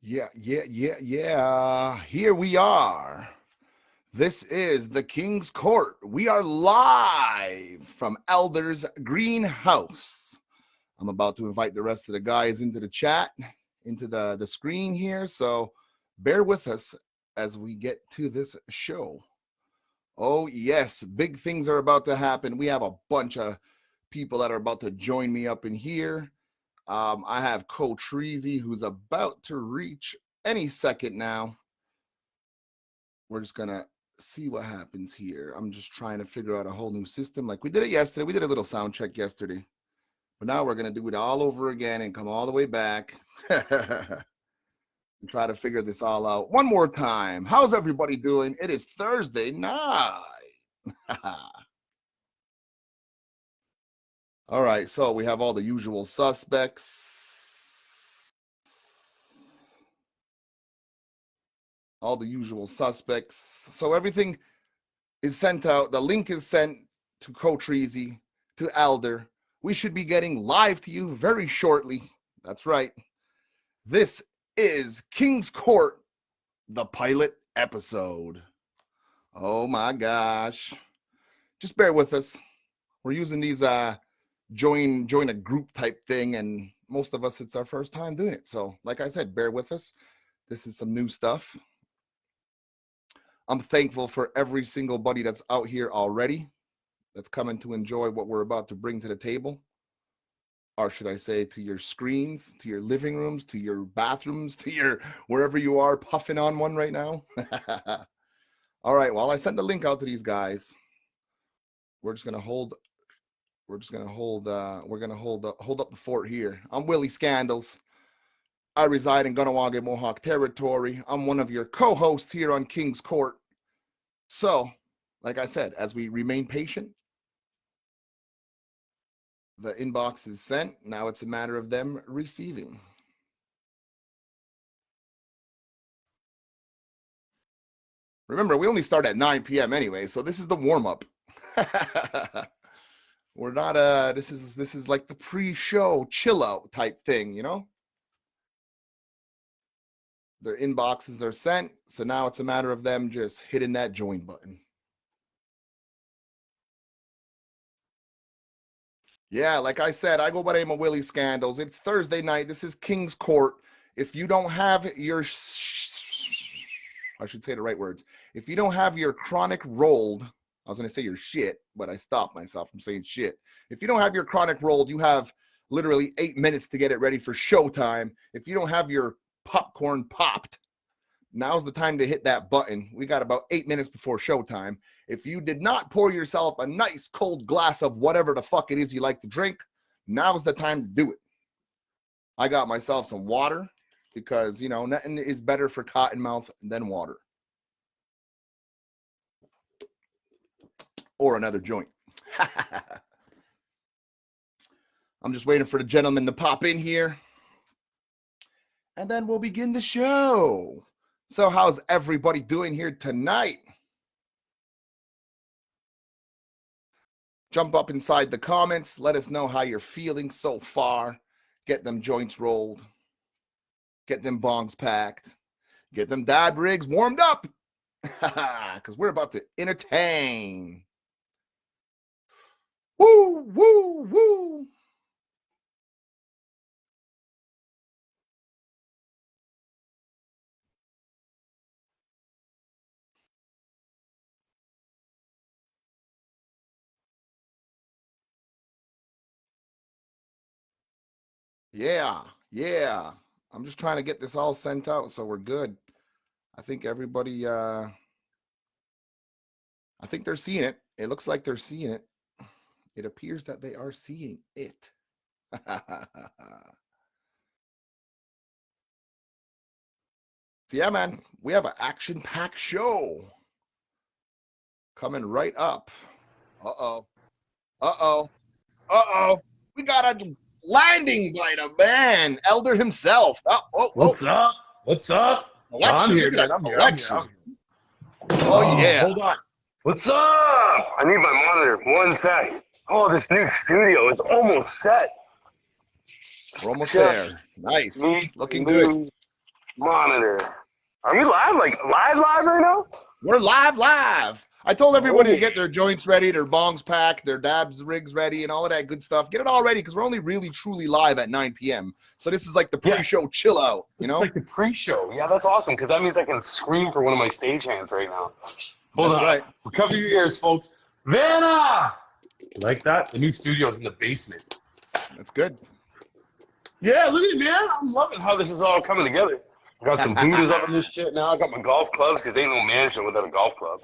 Yeah. Here we are. This is the King's Court. We are live from Elder's greenhouse. I'm about to invite the rest of the guys into the chat, into the screen here. So bear with us as we get to this show. Oh, yes, big things are about to happen. We have a bunch of people that are about to join me up in here. I have Kourt who's about to reach any second now. We're just going to see what happens here. I'm just trying to figure out a whole new system. Like we did it yesterday. We did a little sound check yesterday. But now we're going to do it all over again and come all the way back. And try to figure this all out one more time. How's everybody doing? It is Thursday night. All right, so we have all the usual suspects. So everything is sent out. The link is sent to Cottreezy, to Elder. We should be getting live to you very shortly. That's right. This is King's Court, the pilot episode. Oh my gosh. Just bear with us. We're using these join a group type thing, and most of us, it's our first time doing it. So like I said, bear with us. This is some new stuff. I'm thankful for every single buddy that's out here already, that's coming to enjoy what we're about to bring to the table. Or should I say, to your screens, to your living rooms, to your bathrooms, to your wherever you are puffing on one right now. All right, well, I sent the link out to these guys. We're gonna hold up the fort here. I'm Willie Scandals. I reside in Gunawaga Mohawk territory. I'm one of your co-hosts here on King's Court. So, like I said, as we remain patient, the inbox is sent. Now it's a matter of them receiving. Remember, we only start at 9 p.m. anyway, so this is the warm-up. We're not this is like the pre-show chill out type thing, you know? Their inboxes are sent, so now it's a matter of them just hitting that join button. Yeah, like I said, I go by the name of Willie Scandals. It's Thursday night. This is King's Court. If you don't have your, I should say the right words. If you don't have your chronic rolled, I was going to say your shit, but I stopped myself from saying shit. If you don't have your chronic rolled, you have literally 8 minutes to get it ready for showtime. If you don't have your popcorn popped, now's the time to hit that button. We got about 8 minutes before showtime. If you did not pour yourself a nice cold glass of whatever the fuck it is you like to drink, now's the time to do it. I got myself some water because, you know, nothing is better for cottonmouth than water. Or another joint. I'm just waiting for the gentleman to pop in here. And then we'll begin the show. So how's everybody doing here tonight? Jump up inside the comments. Let us know how you're feeling so far. Get them joints rolled. Get them bongs packed. Get them dab rigs warmed up. Because we're about to entertain. Woo, woo, woo. Yeah. I'm just trying to get this all sent out so we're good. I think everybody, I think they're seeing it. It looks like they're seeing it. It appears that they are seeing it. So yeah, man, we have an action-packed show coming right up. We got a landing by the man, Elder himself. What's up? Election. I'm here, Look at man. that election. Oh, yeah. Hold on. What's up? I need my monitor. 1 sec. Oh, this new studio is almost set. We're almost there. Nice. Looking good. monitor. Are we live? Like live right now? We're live. I told everybody to Oh. get their joints ready, their bongs packed, their dabs rigs ready, and all of that good stuff. Get it all ready because we're only really truly live at 9 p.m. So this is like the pre-show chill out, This is like the pre-show. Yeah, that's awesome because that means I can scream for one of my stagehands right now. Hold on. Right. Cover your ears, folks. Vanna! Like that? The new studio's in the basement. That's good. Yeah, look at it, man. I'm loving how this is all coming together. I got some Buddhas up in this shit now. I got my golf clubs because ain't no mansion without a golf club.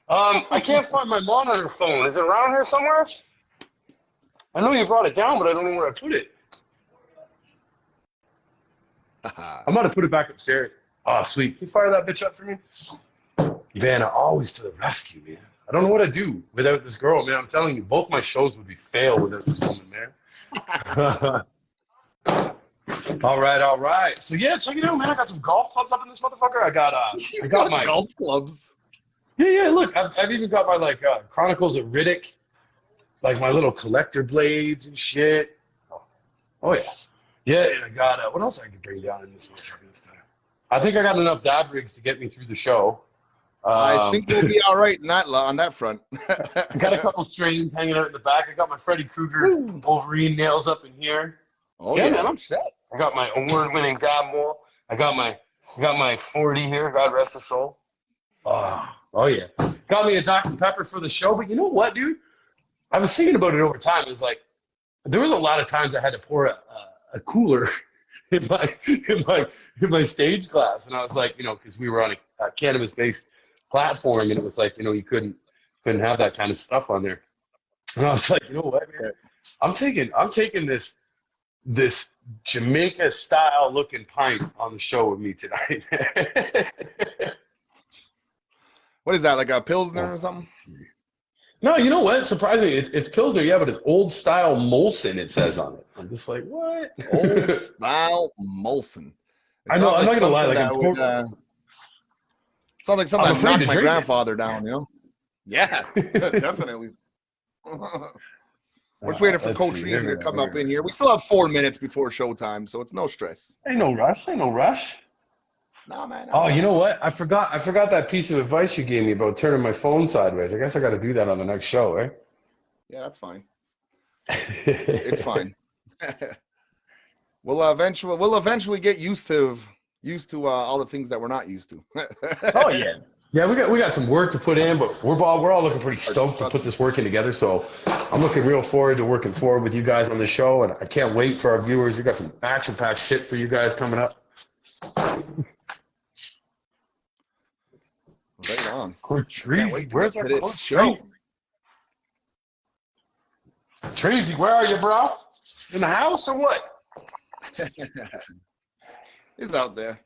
I can't find my monitor phone. Is it around here somewhere? I know you brought it down, but I don't know where I put it. I'm going to put it back upstairs. Oh, sweet. Can you fire that bitch up for me? Vanna, always to the rescue, man. I don't know what I'd do without this girl, man. I'm telling you, both my shows would be fail without this woman, man. All right. So yeah, check it out, man. I got some golf clubs up in this motherfucker. I got my golf clubs. Yeah. Look, I've even got my Chronicles of Riddick, like my little collector blades and shit. Oh yeah. And I got what else I can bring down in this motherfucker this time? I think I got enough dab rigs to get me through the show. I think we'll be all right on that front. I got a couple strings hanging out in the back. I got my Freddy Krueger Wolverine nails up in here. Oh yeah, man, I'm set. I got my award-winning dab ball. I got my 40 here. God rest his soul. Oh yeah. Got me a Dr. Pepper for the show. But you know what, dude? I was thinking about it over time. It's like there was a lot of times I had to pour a cooler in my stage class, and I was like, because we were on a cannabis-based platform, and it was like, you couldn't have that kind of stuff on there. And I was like, you know what, man? I'm taking this Jamaica style looking pint on the show with me tonight. What is that, like a Pilsner or something? No, you know what? Surprisingly, it's Pilsner, yeah, but it's old style Molson, it says on it. I'm just like, what? Old style Molson. I know, I'm not going to lie. Sounds like something that knocked my grandfather down, Yeah, definitely. We're just waiting for Kourt to come up in here. We still have 4 minutes before showtime, so it's no stress. Ain't no rush. No, man. You know what? I forgot that piece of advice you gave me about turning my phone sideways. I guess I got to do that on the next show, eh? Yeah, that's fine. It's fine. We'll eventually get used to all the things that we're not used to. Oh yeah. Yeah, we got some work to put in, but we're all looking pretty stoked to put this work in together. So I'm looking real forward to working forward with you guys on the show, and I can't wait for our viewers. We got some action-packed shit for you guys coming up. Right on. Cottreezy, where's our show? Treezy, where are you, bro? In the house or what? He's out there.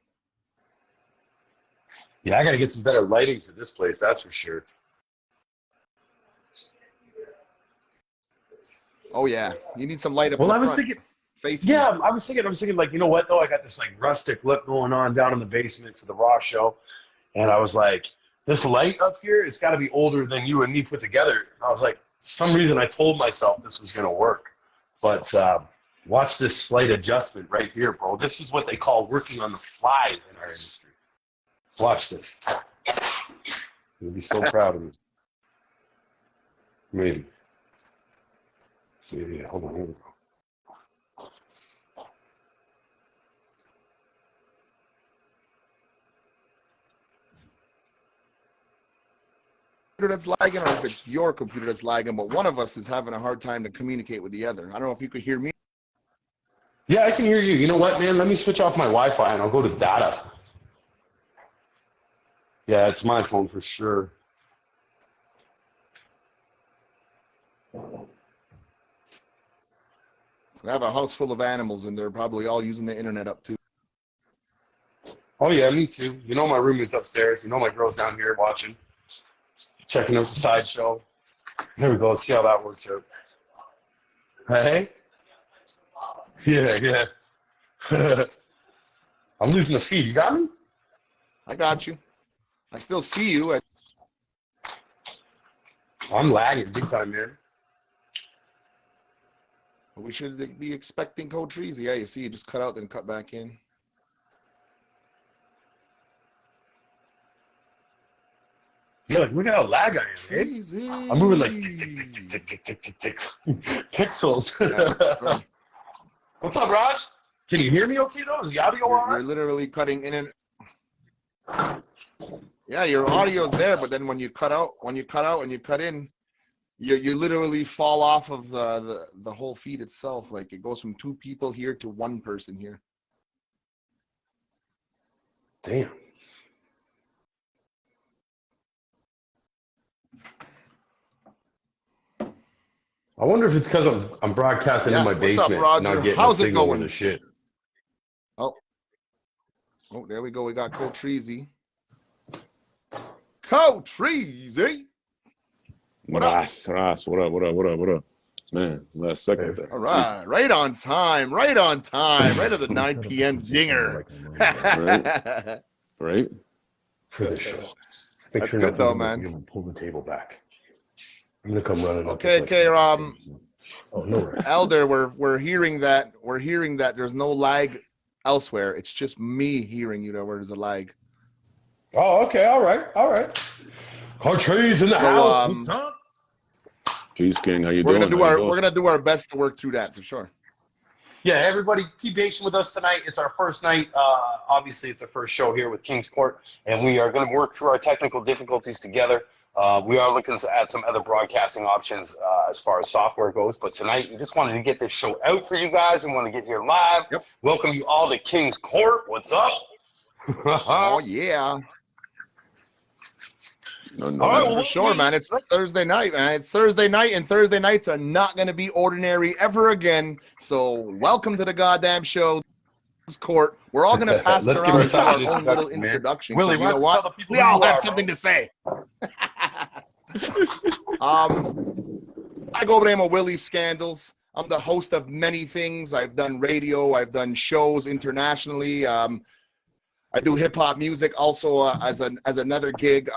Yeah, I got to get some better lighting for this place, that's for sure. Oh yeah, you need some light up. Well, I was thinking, I was thinking, like, you know what though? I got this like rustic look going on down in the basement for the Raw show, and I was like, this light up here, it's got to be older than you and me put together. I was like, for some reason I told myself this was gonna work, but watch this slight adjustment right here, bro. This is what they call working on the fly in our industry. Watch this. You'll be so proud of me. Maybe. Yeah, hold on. Here we go. That's lagging, or if it's your computer that's lagging, but one of us is having a hard time to communicate with the other. I don't know if you could hear me. Yeah, I can hear you. You know what, man? Let me switch off my Wi-Fi and I'll go to data. Yeah, it's my phone for sure. I have a house full of animals, and they're probably all using the internet up too. Oh yeah, me too. You know my roommate's upstairs. You know my girl's down here watching, checking out the sideshow. There we go. Let's see how that works out. Hey? Yeah. I'm losing the feed. You got me? I got you. I still see you. I'm lagging big time, man. We should be expecting Kourt Treezy. Yeah, you see, you just cut out, then cut back in. Yeah, like, look at how lag I am, eh? Easy. I'm moving like tick, pixels. Yeah, What's up, Raj? Can you hear me okay, though? Is the audio all you're right? literally cutting in and yeah, your audio's there, but then when you cut out and you cut in, you literally fall off of the whole feed itself. Like it goes from 2 people here to 1 person here. Damn. I wonder if it's because I'm broadcasting in my What's up, basement, Roger? not getting a How's it signal with going? the shit. Oh, there we go. We got Cottreezy. Cottreezy. What up? Ras, what up? Man, last second there. All right, right on time, right at the 9 p.m. zinger. Right? For the show. That's good though, man. Pull the table back. I'm gonna come running. Okay, Oh no, Elder, we're hearing that there's no lag elsewhere. It's just me hearing you there where there's a lag. Oh, okay, all right. Cottreezy in the house. What's up? Peace, King. How you doing? We're gonna do our best to work through that for sure. Yeah, everybody, keep patient with us tonight. It's our first night. Obviously, it's our first show here with King's Court, and we are going to work through our technical difficulties together. We are looking to add some other broadcasting options as far as software goes, but tonight we just wanted to get this show out for you guys. We want to get here live. Yep. Welcome you all to King's Court. What's up? Oh yeah. No, That's for sure, man. It's Thursday night, man. It's Thursday night, and Thursday nights are not going to be ordinary ever again. So, welcome to the goddamn show, Court. We're all going to pass Let's around give with our ourselves own an little introduction, introduction. Willie, you know what? We all have something to say. I go by the name of Willie Scandals. I'm the host of many things. I've done radio. I've done shows internationally. I do hip hop music also as another gig.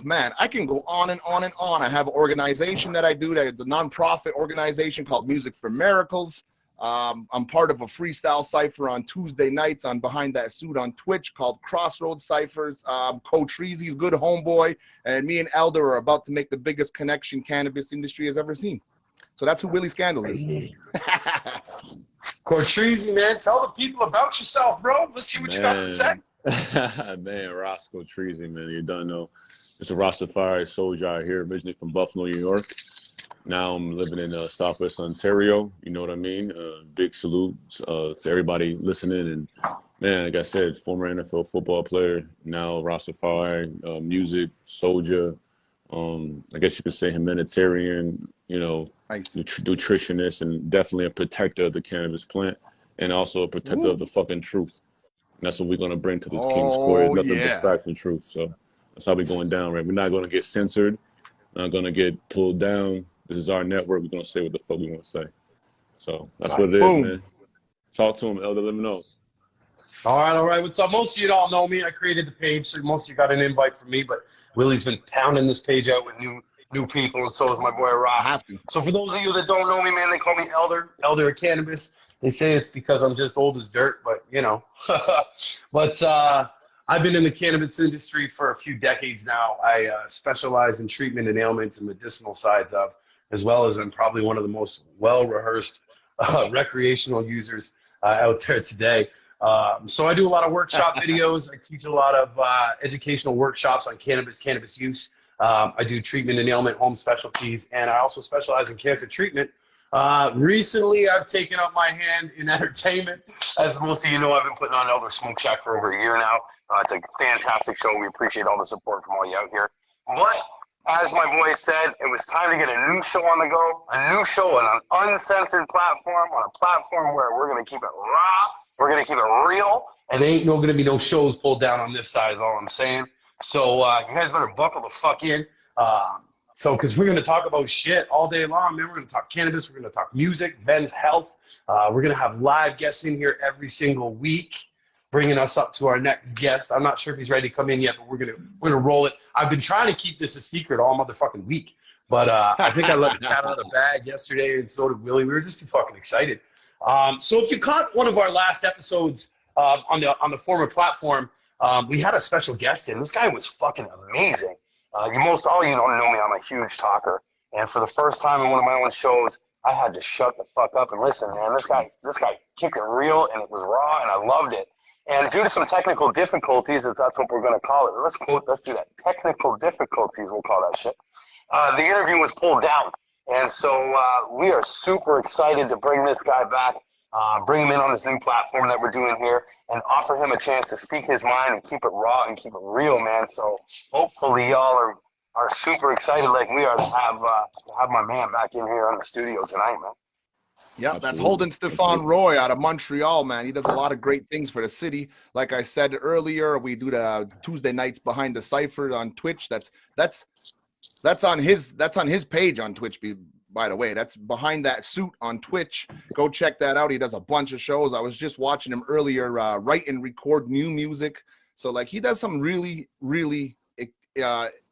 Man, I can go on and on and on. I have an organization that I do. That the nonprofit organization called Music for Miracles. I'm part of a freestyle cipher on Tuesday nights on Behind That Suit on Twitch called Crossroads Ciphers. Cottreezy's good homeboy, and me and Elder are about to make the biggest connection cannabis industry has ever seen. So that's who Willie Scandal is. Cottreezy, man, tell the people about yourself, bro. Let's see what you got to say. Man, Ras Cottreezy, man, you don't know. It's a Rastafari soldier out here, originally from Buffalo, New York. Now I'm living in Southwest Ontario. You know what I mean? Big salute to everybody listening. And man, like I said, former NFL football player, now Rastafari, music, soldier. I guess you could say humanitarian, you know, nice. Nutritionist, and definitely a protector of the cannabis plant, and also a protector of the fucking truth. And that's what we're gonna bring to this King's Court. It's nothing but facts and truth. So that's how we're going down, right? We're not gonna get censored, not gonna get pulled down. This is our network. We're gonna say what the fuck we want to say. So that's what it is, man. Talk to him, Elder. Let me know. All right. What's up? Most of you don't know me. I created the page, so most of you got an invite from me. But Willie's been pounding this page out with new people, and so is my boy Ras. So for those of you that don't know me, man, they call me Elder of Cannabis. They say it's because I'm just old as dirt, but you know. But I've been in the cannabis industry for a few decades now. I specialize in treatment and ailments and medicinal sides of, as well as I'm probably one of the most well-rehearsed recreational users out there today. So I do a lot of workshop videos. I teach a lot of educational workshops on cannabis use. I do treatment and ailment home specialties, and I also specialize in cancer treatment. Recently, I've taken up my hand in entertainment. As most of you know, I've been putting on Elder Smoke Shack for over a year now. It's a fantastic show. We appreciate all the support from all you out here. But as my boy said, it was time to get a new show on the go, a new show on an uncensored platform, on a platform where we're going to keep it raw, we're going to keep it real, and there ain't going to be no shows pulled down on this side is all I'm saying. So you guys better buckle the fuck in. Because we're going to talk about shit all day long, man. We're going to talk cannabis. We're going to talk music, men's health. We're going to have live guests in here every single week, bringing us up to our next guest. I'm not sure if he's ready to come in yet, but we're gonna roll it. I've been trying to keep this a secret all motherfucking week, but I think I let the cat out of the bag yesterday, and so did Willie. We were just too fucking excited. So if you caught one of our last episodes on the former platform, we had a special guest in. This guy was fucking amazing. Most all you don't know me. I'm a huge talker, and for the first time in one of my own shows, I had to shut the fuck up and listen, man. This guy kicked it real, and it was raw, and I loved it. And due to some technical difficulties, if that's what we're going to call it, let's do that. Technical difficulties, we'll call that shit. The interview was pulled down, and so we are super excited to bring this guy back, bring him in on this new platform that we're doing here, and offer him a chance to speak his mind and keep it raw and keep it real, man. So hopefully y'all are super excited like we are to have my man back in here on the studio tonight, man. Yep, that's Holden Stephan Roy out of Montreal, man. He does a lot of great things for the city. Like I said earlier, we do the Tuesday nights behind the cipher on Twitch. That's on his page on Twitch, by the way. That's behind that suit on Twitch. Go check that out. He does a bunch of shows. I was just watching him earlier write and record new music. So like he does some really, really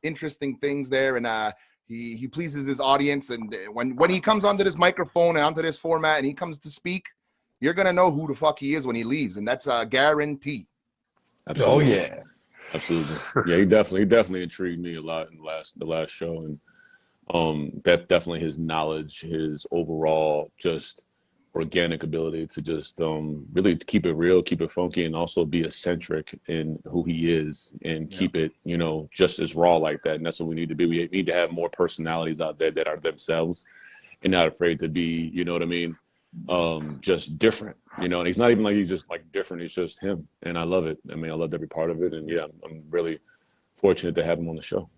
interesting things there, and he pleases his audience. And when he comes onto this microphone and onto this format and he comes to speak, you're gonna know who the fuck he is when he leaves, and that's a guarantee. Absolutely. Oh yeah, absolutely. Yeah, he definitely intrigued me a lot in the last show, and that definitely his knowledge, his overall just organic ability to just really keep it real, keep it funky, and also be eccentric in who he is, and keep it, just as raw like that. And that's what we need to be. We need to have more personalities out there that are themselves and not afraid to be, you know what I mean, just different, and he's not even like he's just like different. He's just him, and I love it. I mean, I loved every part of it, and yeah, I'm really fortunate to have him on the show.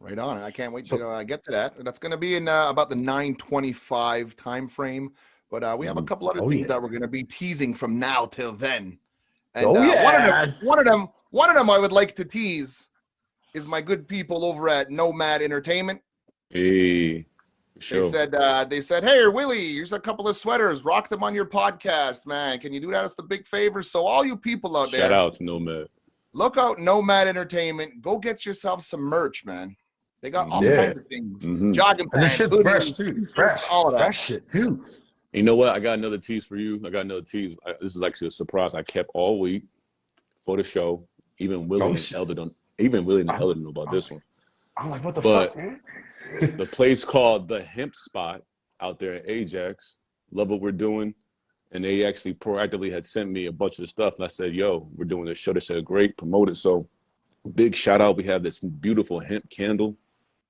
Right on. I can't wait to get to that. That's going to be in about the 9:25 time frame. But we have a couple other things that we're going to be teasing from now till then. And one of them I would like to tease is my good people over at Nomad Entertainment. Hey, sure. They said, hey, Willie, here's a couple of sweaters. Rock them on your podcast, man. Can you do that as a big favor? So all you people out there, shout out to Nomad. Look out, Nomad Entertainment. Go get yourself some merch, man. They got all kinds of things. Jogging pants, shit's hoodies, fresh too. All of that. Fresh shit too. You know what? I got another tease for you. This is actually a surprise I kept all week for the show. Even Willie and Elder don't know about this one. I'm like, what the fuck, man? The place called The Hemp Spot out there at Ajax. Love what we're doing. And they actually proactively had sent me a bunch of stuff. And I said, yo, we're doing this show. They said, great, promote it. So big shout out. We have this beautiful hemp candle.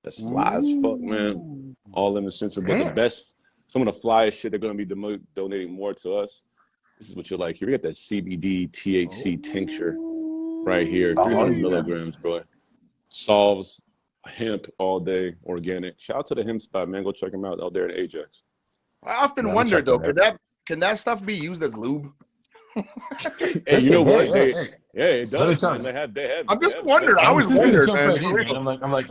That's fly as fuck, man. All in the sensor, but the best, some of the flyest shit, they're going to be donating more to us. This is what you're like. Here, we got that CBD THC tincture right here, 300 milligrams, bro. Solves hemp all day, organic. Shout out to the Hemp Spot, man. Go check them out there at Ajax. I often wonder, though, can that stuff be used as lube? Hey, you know what? It does. They have. I'm just wondering. I always wondered, man. I'm like,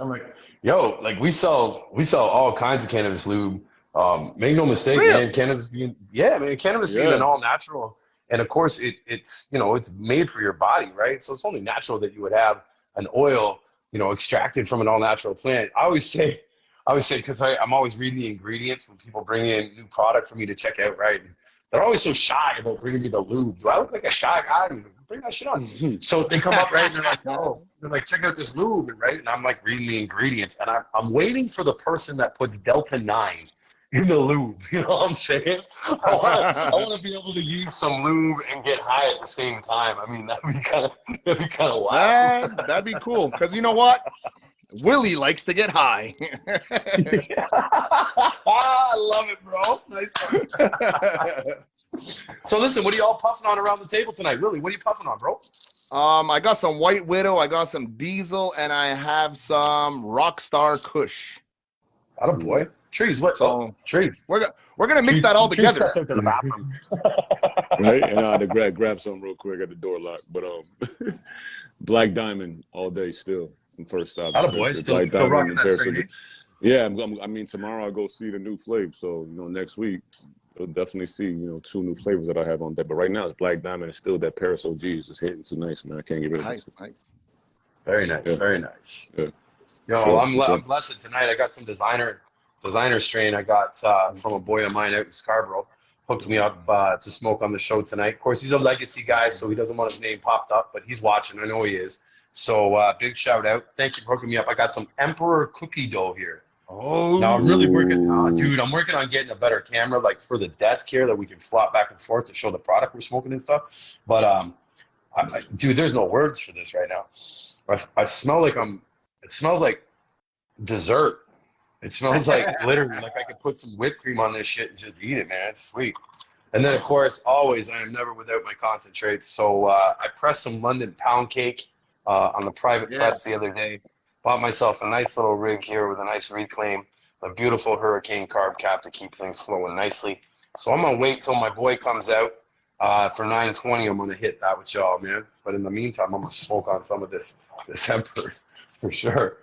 yo, like we sell all kinds of cannabis lube. Make no mistake, man. Cannabis being an all natural, and of course it's made for your body, right? So it's only natural that you would have an oil, extracted from an all natural plant. I always say, because I'm always reading the ingredients when people bring in new product for me to check out, right? And they're always so shy about bringing me the lube. Do I look like a shy guy? Bring that shit on. So they come up, right, and they're like, oh, they're like, check out this lube, right? And I'm like reading the ingredients, and I'm waiting for the person that puts Delta 9 in the lube. You know what I'm saying? I want to be able to use some lube and get high at the same time. I mean, that'd be kind of wild. That'd be cool, because you know what? Willie likes to get high. I love it, bro. Nice one. So listen, what are y'all puffing on around the table tonight? Willie, what are you puffing on, bro? I got some White Widow, I got some Diesel, and I have some Rockstar Kush. Attaboy. Trees, what? So, trees. We're gonna mix that all together. To the bathroom. Right? And I had to grab something real quick at the door lock. But Black Diamond all day still. First stop. Attaboy, still rocking that straight. Yeah, I mean, tomorrow I'll go see the new flavor. So, next week, you'll definitely see, 2 new flavors that I have on deck. But right now, it's Black Diamond and still that Paris OG is just hitting too nice, man. I can't get rid of it. Nice. Very nice, very nice. Yeah. Yo, I'm blessed tonight. I got some designer strain I got from a boy of mine out in Scarborough. hooked me up to smoke on the show tonight. Of course, he's a legacy guy, so he doesn't want his name popped up, but he's watching. I know he is. So big shout out. Thank you for hooking me up. I got some Emperor cookie dough here. Oh, now I'm really working, dude. I'm working on getting a better camera, like for the desk here, that we can flop back and forth to show the product we're smoking and stuff. But dude, there's no words for this right now. I smell like it smells like dessert. It smells like literally like I could put some whipped cream on this shit and just eat it, man. It's sweet. And then, of course, always, I am never without my concentrates. So I pressed some London pound cake on the private press the other day. Bought myself a nice little rig here with a nice reclaim, a beautiful hurricane carb cap to keep things flowing nicely. So I'm going to wait till my boy comes out for 920. I'm going to hit that with y'all, man. But in the meantime, I'm going to smoke on some of this Emperor for sure.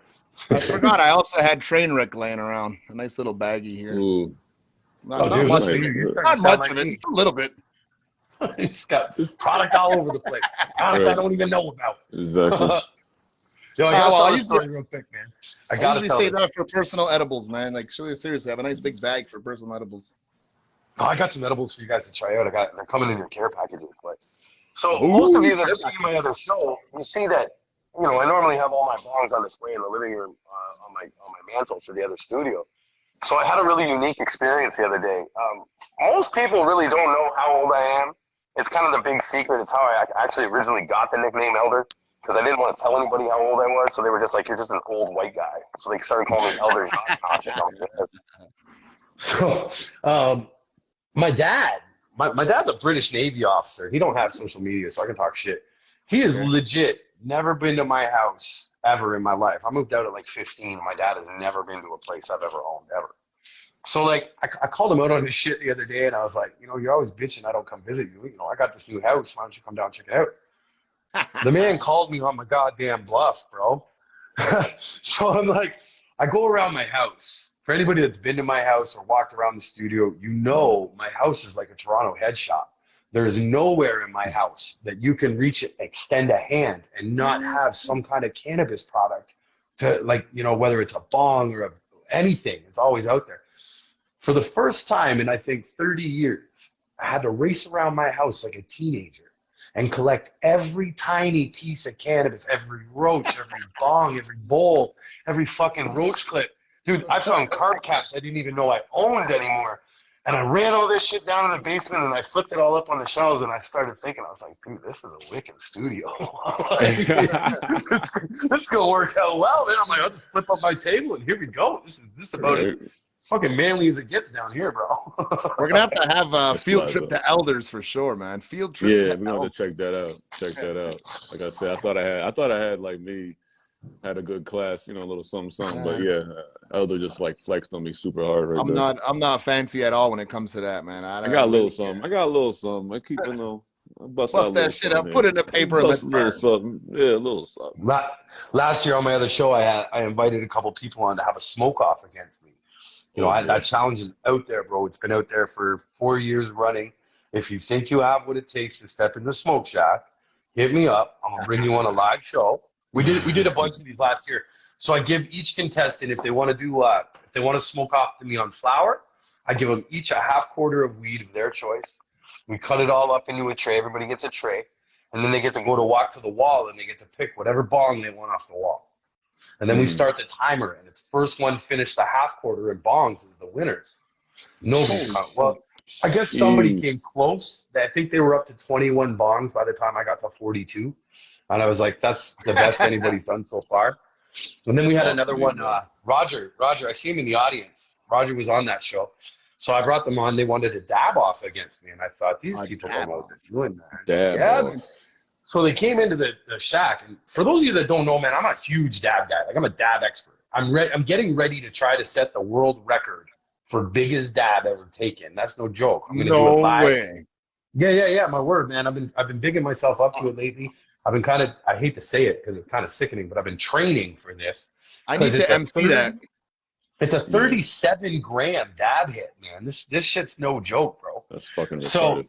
I forgot I also had Trainwreck laying around. A nice little baggie here. Ooh. Not much of it, just a little bit. It's got product all over the place. I don't even know about. Exactly. Yo, I gotta tell a story real quick, man. I gotta say that for personal edibles, man. Like, seriously, have a nice big bag for personal edibles. Oh, I got some edibles for you guys to try out. They're coming in your care packages. But so most of you that see my other show, you see that, you know, I normally have all my bongs on display in the living room on my mantle for the other studio. So I had a really unique experience the other day. Most people really don't know how old I am. It's kind of the big secret. It's how I actually originally got the nickname Elder, because I didn't want to tell anybody how old I was. So they were just like, you're just an old white guy. So they started calling me Elder. So my dad's a British Navy officer. He don't have social media, so I can talk shit. He is legit never been to my house ever in my life. I moved out at like 15. My dad has never been to a place I've ever owned, ever. So like I called him out on his shit the other day, and I was like, you know, you're always bitching I don't come visit you. You know, I got this new house. Why don't you come down and check it out? The man called me on my goddamn bluff, bro. So I'm like, I go around my house. For anybody that's been to my house or walked around the studio, you know my house is like a Toronto head shop. There is nowhere in my house that you can reach it, extend a hand, and not have some kind of cannabis product to, like, you know, whether it's a bong or anything, it's always out there. For the first time in, I think, 30 years, I had to race around my house like a teenager and collect every tiny piece of cannabis, every roach, every bong, every bowl, every fucking roach clip. Dude, I found carb caps I didn't even know I owned anymore. And I ran all this shit down in the basement, and I flipped it all up on the shelves, and I started thinking, I was like, dude, this is a wicked studio. This is going to work out well, man. I'm like, I'll just flip up my table, and here we go. This is about as fucking manly as it gets down here, bro. We're going to have a field trip to Elders for sure, man. Field trip to we're going to check that out. Check that out. Like I said, I thought I had like me. Had a good class, you know, a little something, but yeah, Elder just like flexed on me super hard. I'm not fancy at all when it comes to that, man. I got a little something. I keep bust that shit up, put it in the paper, and let's a little something. Yeah, a little something. Last year on my other show, I invited a couple people on to have a smoke off against me. You know, that challenge is out there, bro. It's been out there for 4 years running. If you think you have what it takes to step in the smoke shack, hit me up. I'm gonna bring you on a live show. We did a bunch of these last year. So I give each contestant, if they want to do, if they want to smoke off to me on flower, I give them each a half quarter of weed of their choice. We cut it all up into a tray. Everybody gets a tray. And then they get to go to walk to the wall, and they get to pick whatever bong they want off the wall. And then we start the timer, and it's first one finished the half quarter in bongs is the winner. Nobody well, I guess somebody came close. I think they were up to 21 bongs by the time I got to 42. And I was like, that's the best anybody's done so far. And then we had another one, Roger, I see him in the audience. Roger was on that show. So I brought them on. They wanted to dab off against me. And I thought, these people don't know what they're doing, man. So they came into the shack. And for those of you that don't know, man, I'm a huge dab guy. Like, I'm a dab expert. I'm getting ready to try to set the world record for biggest dab ever taken. That's no joke. I'm going to do it live. Way. Yeah. My word, man. I've been bigging myself up to it lately. I've been I hate to say it because it's kind of sickening, but I've been training for this. I need to MC that. It's a 37-gram dab hit, man. This shit's no joke, bro. That's fucking retarded. So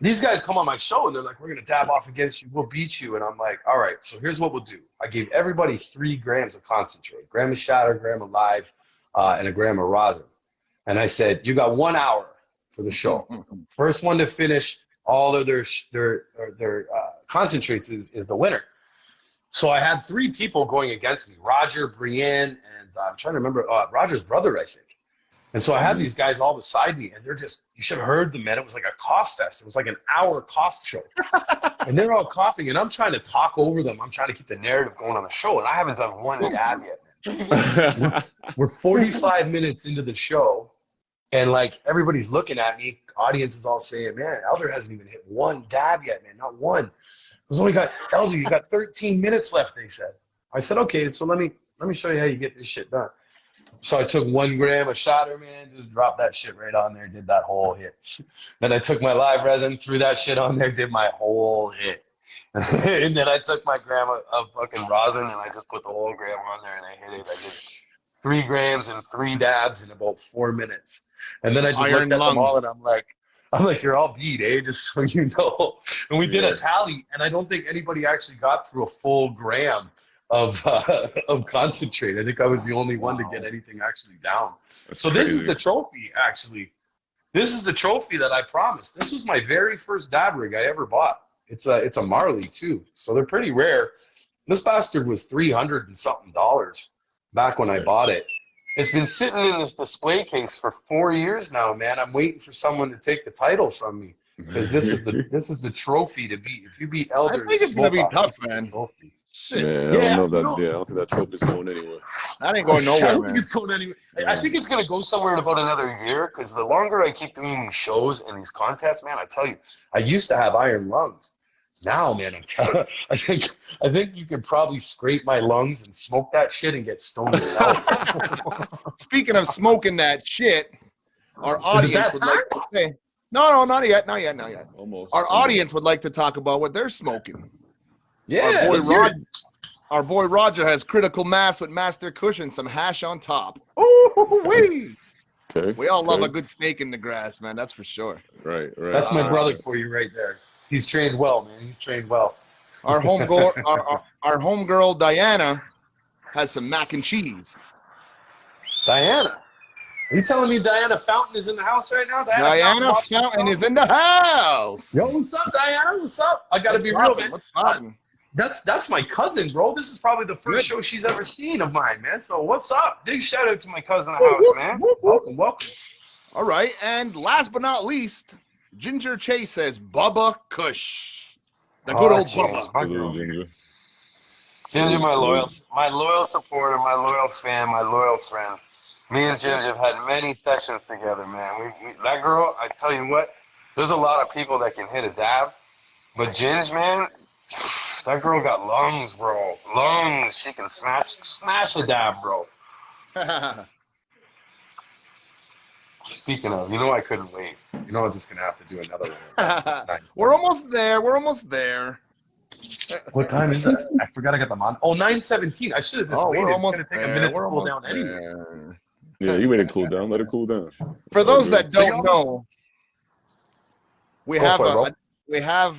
these guys come on my show, and they're like, we're going to dab off against you. We'll beat you. And I'm like, all right, so here's what we'll do. I gave everybody 3 grams of concentrate, a gram of shatter, a gram of live, and a gram of rosin. And I said, you got 1 hour for the show. First one to finish all of their concentrates is the winner. So I had 3 people going against me: Roger, Brienne, and I'm trying to remember Roger's brother, I think. And so I had these guys all beside me, and they're just, you should have heard them, man. It was like a cough fest. It was like an hour cough show. And they're all coughing, and I'm trying to talk over them. I'm trying to keep the narrative going on the show, and I haven't done one dab yet, man. We're 45 minutes into the show, and like everybody's looking at me. Audience is all saying, man, Elder hasn't even hit one dab yet, man, not one. It was only got, Elder, you got 13 minutes left, they said. I said, okay, so let me show you how you get this shit done. So I took 1 gram of shotter, man, just dropped that shit right on there, did that whole hit. Then I took my live resin, threw that shit on there, did my whole hit. And then I took my gram of fucking rosin, and I just put the whole gram on there, and I hit it. I did 3 grams and 3 dabs in about 4 minutes. And then I just looked at them all, and I'm like, you're all beat, eh? Just so you know. And we did a tally, and I don't think anybody actually got through a full gram of concentrate. I think I was the only one to get anything actually down. That's so crazy. This is the trophy, actually. This is the trophy that I promised. This was my very first dab rig I ever bought. It's a Marley too, so they're pretty rare. This bastard was $300 and something back when I bought it. It's been sitting in this display case for 4 years now, man. I'm waiting for someone to take the title from me, because this is the trophy to beat. If you beat Elder, I think it's gonna be tough, man. Trophy. Shit. Yeah, I don't know that. I don't think that trophy's going anywhere. That ain't going nowhere, I don't think it's going anywhere. I think it's going to go somewhere in about another year, because the longer I keep doing these shows and these contests, man, I tell you, I used to have iron lungs. Now, man, I think you could probably scrape my lungs and smoke that shit and get stoned as hell. Speaking of smoking that shit, our audience would like to say, no, not yet. Almost. Our audience would like to talk about what they're smoking. Yeah, our boy Roger has critical mass with Master Kush and some hash on top. Ooh wee! Okay. We all love a good snake in the grass, man. That's for sure. Right. That's my brother for you right there. He's trained well, man. He's trained well. Our homegirl Diana has some mac and cheese. Diana? Are you telling me Diana Fountain is in the house right now? Diana Fountain is in the house. Yo, what's up, Diana? What's up? I gotta be real, man. What's poppin'? That's my cousin, bro. This is probably the first show she's ever seen of mine, man. So what's up? Big shout out to my cousin in the house, man. Welcome. All right, and last but not least, Ginger Chase says Bubba Kush. The good old Bubba. Ginger, my loyal supporter, my loyal fan, my loyal friend. Me and Ginger have had many sessions together, man. That girl, I tell you what, there's a lot of people that can hit a dab, but Ginger, man, that girl got lungs, bro. Lungs. She can smash a dab, bro. Speaking of, I couldn't wait. I'm just gonna have to do another one. We're almost there. What time is it? I forgot I got them on. Oh, 9:17. I should have just waited. It's gonna take a minute to cool down anyway. Yeah, you made it cool down. Let it cool down. For those that don't know, we have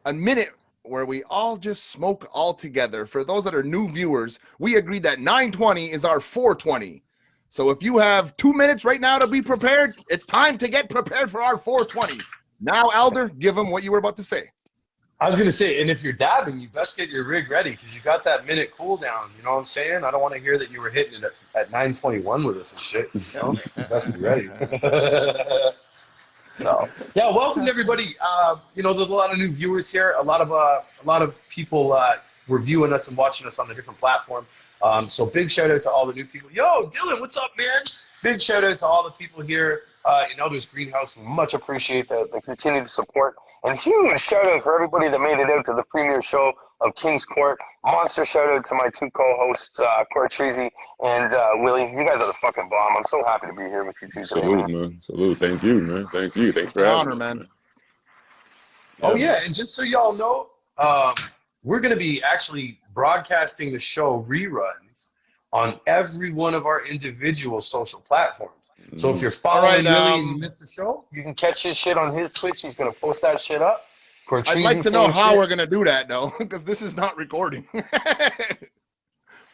a minute where we all just smoke all together. For those that are new viewers, we agreed that 9:20 is our 4:20. So if you have 2 minutes right now to be prepared, it's time to get prepared for our 4:20. Now, Elder, give them what you were about to say. I was going to say, and if you're dabbing, you best get your rig ready, because you got that minute cool down. You know what I'm saying? I don't want to hear that you were hitting it at 9:21 with us and shit. You best be ready. So, yeah, welcome to everybody. There's a lot of new viewers here. A lot of people were viewing us and watching us on the different platform. So big shout out to all the new people. Yo, Dylan, what's up, man? Big shout out to all the people here in Elder's Greenhouse. We much appreciate the continued support. And huge shout out for everybody that made it out to the premiere show of King's Court. Monster shout out to my 2 co-hosts, Kourt and Willie. You guys are the fucking bomb. I'm so happy to be here with you two. Salute, man. Salute. Thank you, man. Thank you. Thanks for having me, man. Oh, yeah. And just so y'all know, we're going to be actually broadcasting the show reruns on every one of our individual social platforms. So if you're following Willie and you missed the show, you can catch his shit on his Twitch. He's going to post that shit up. I'd like to know how we're going to do that, though, because this is not recording.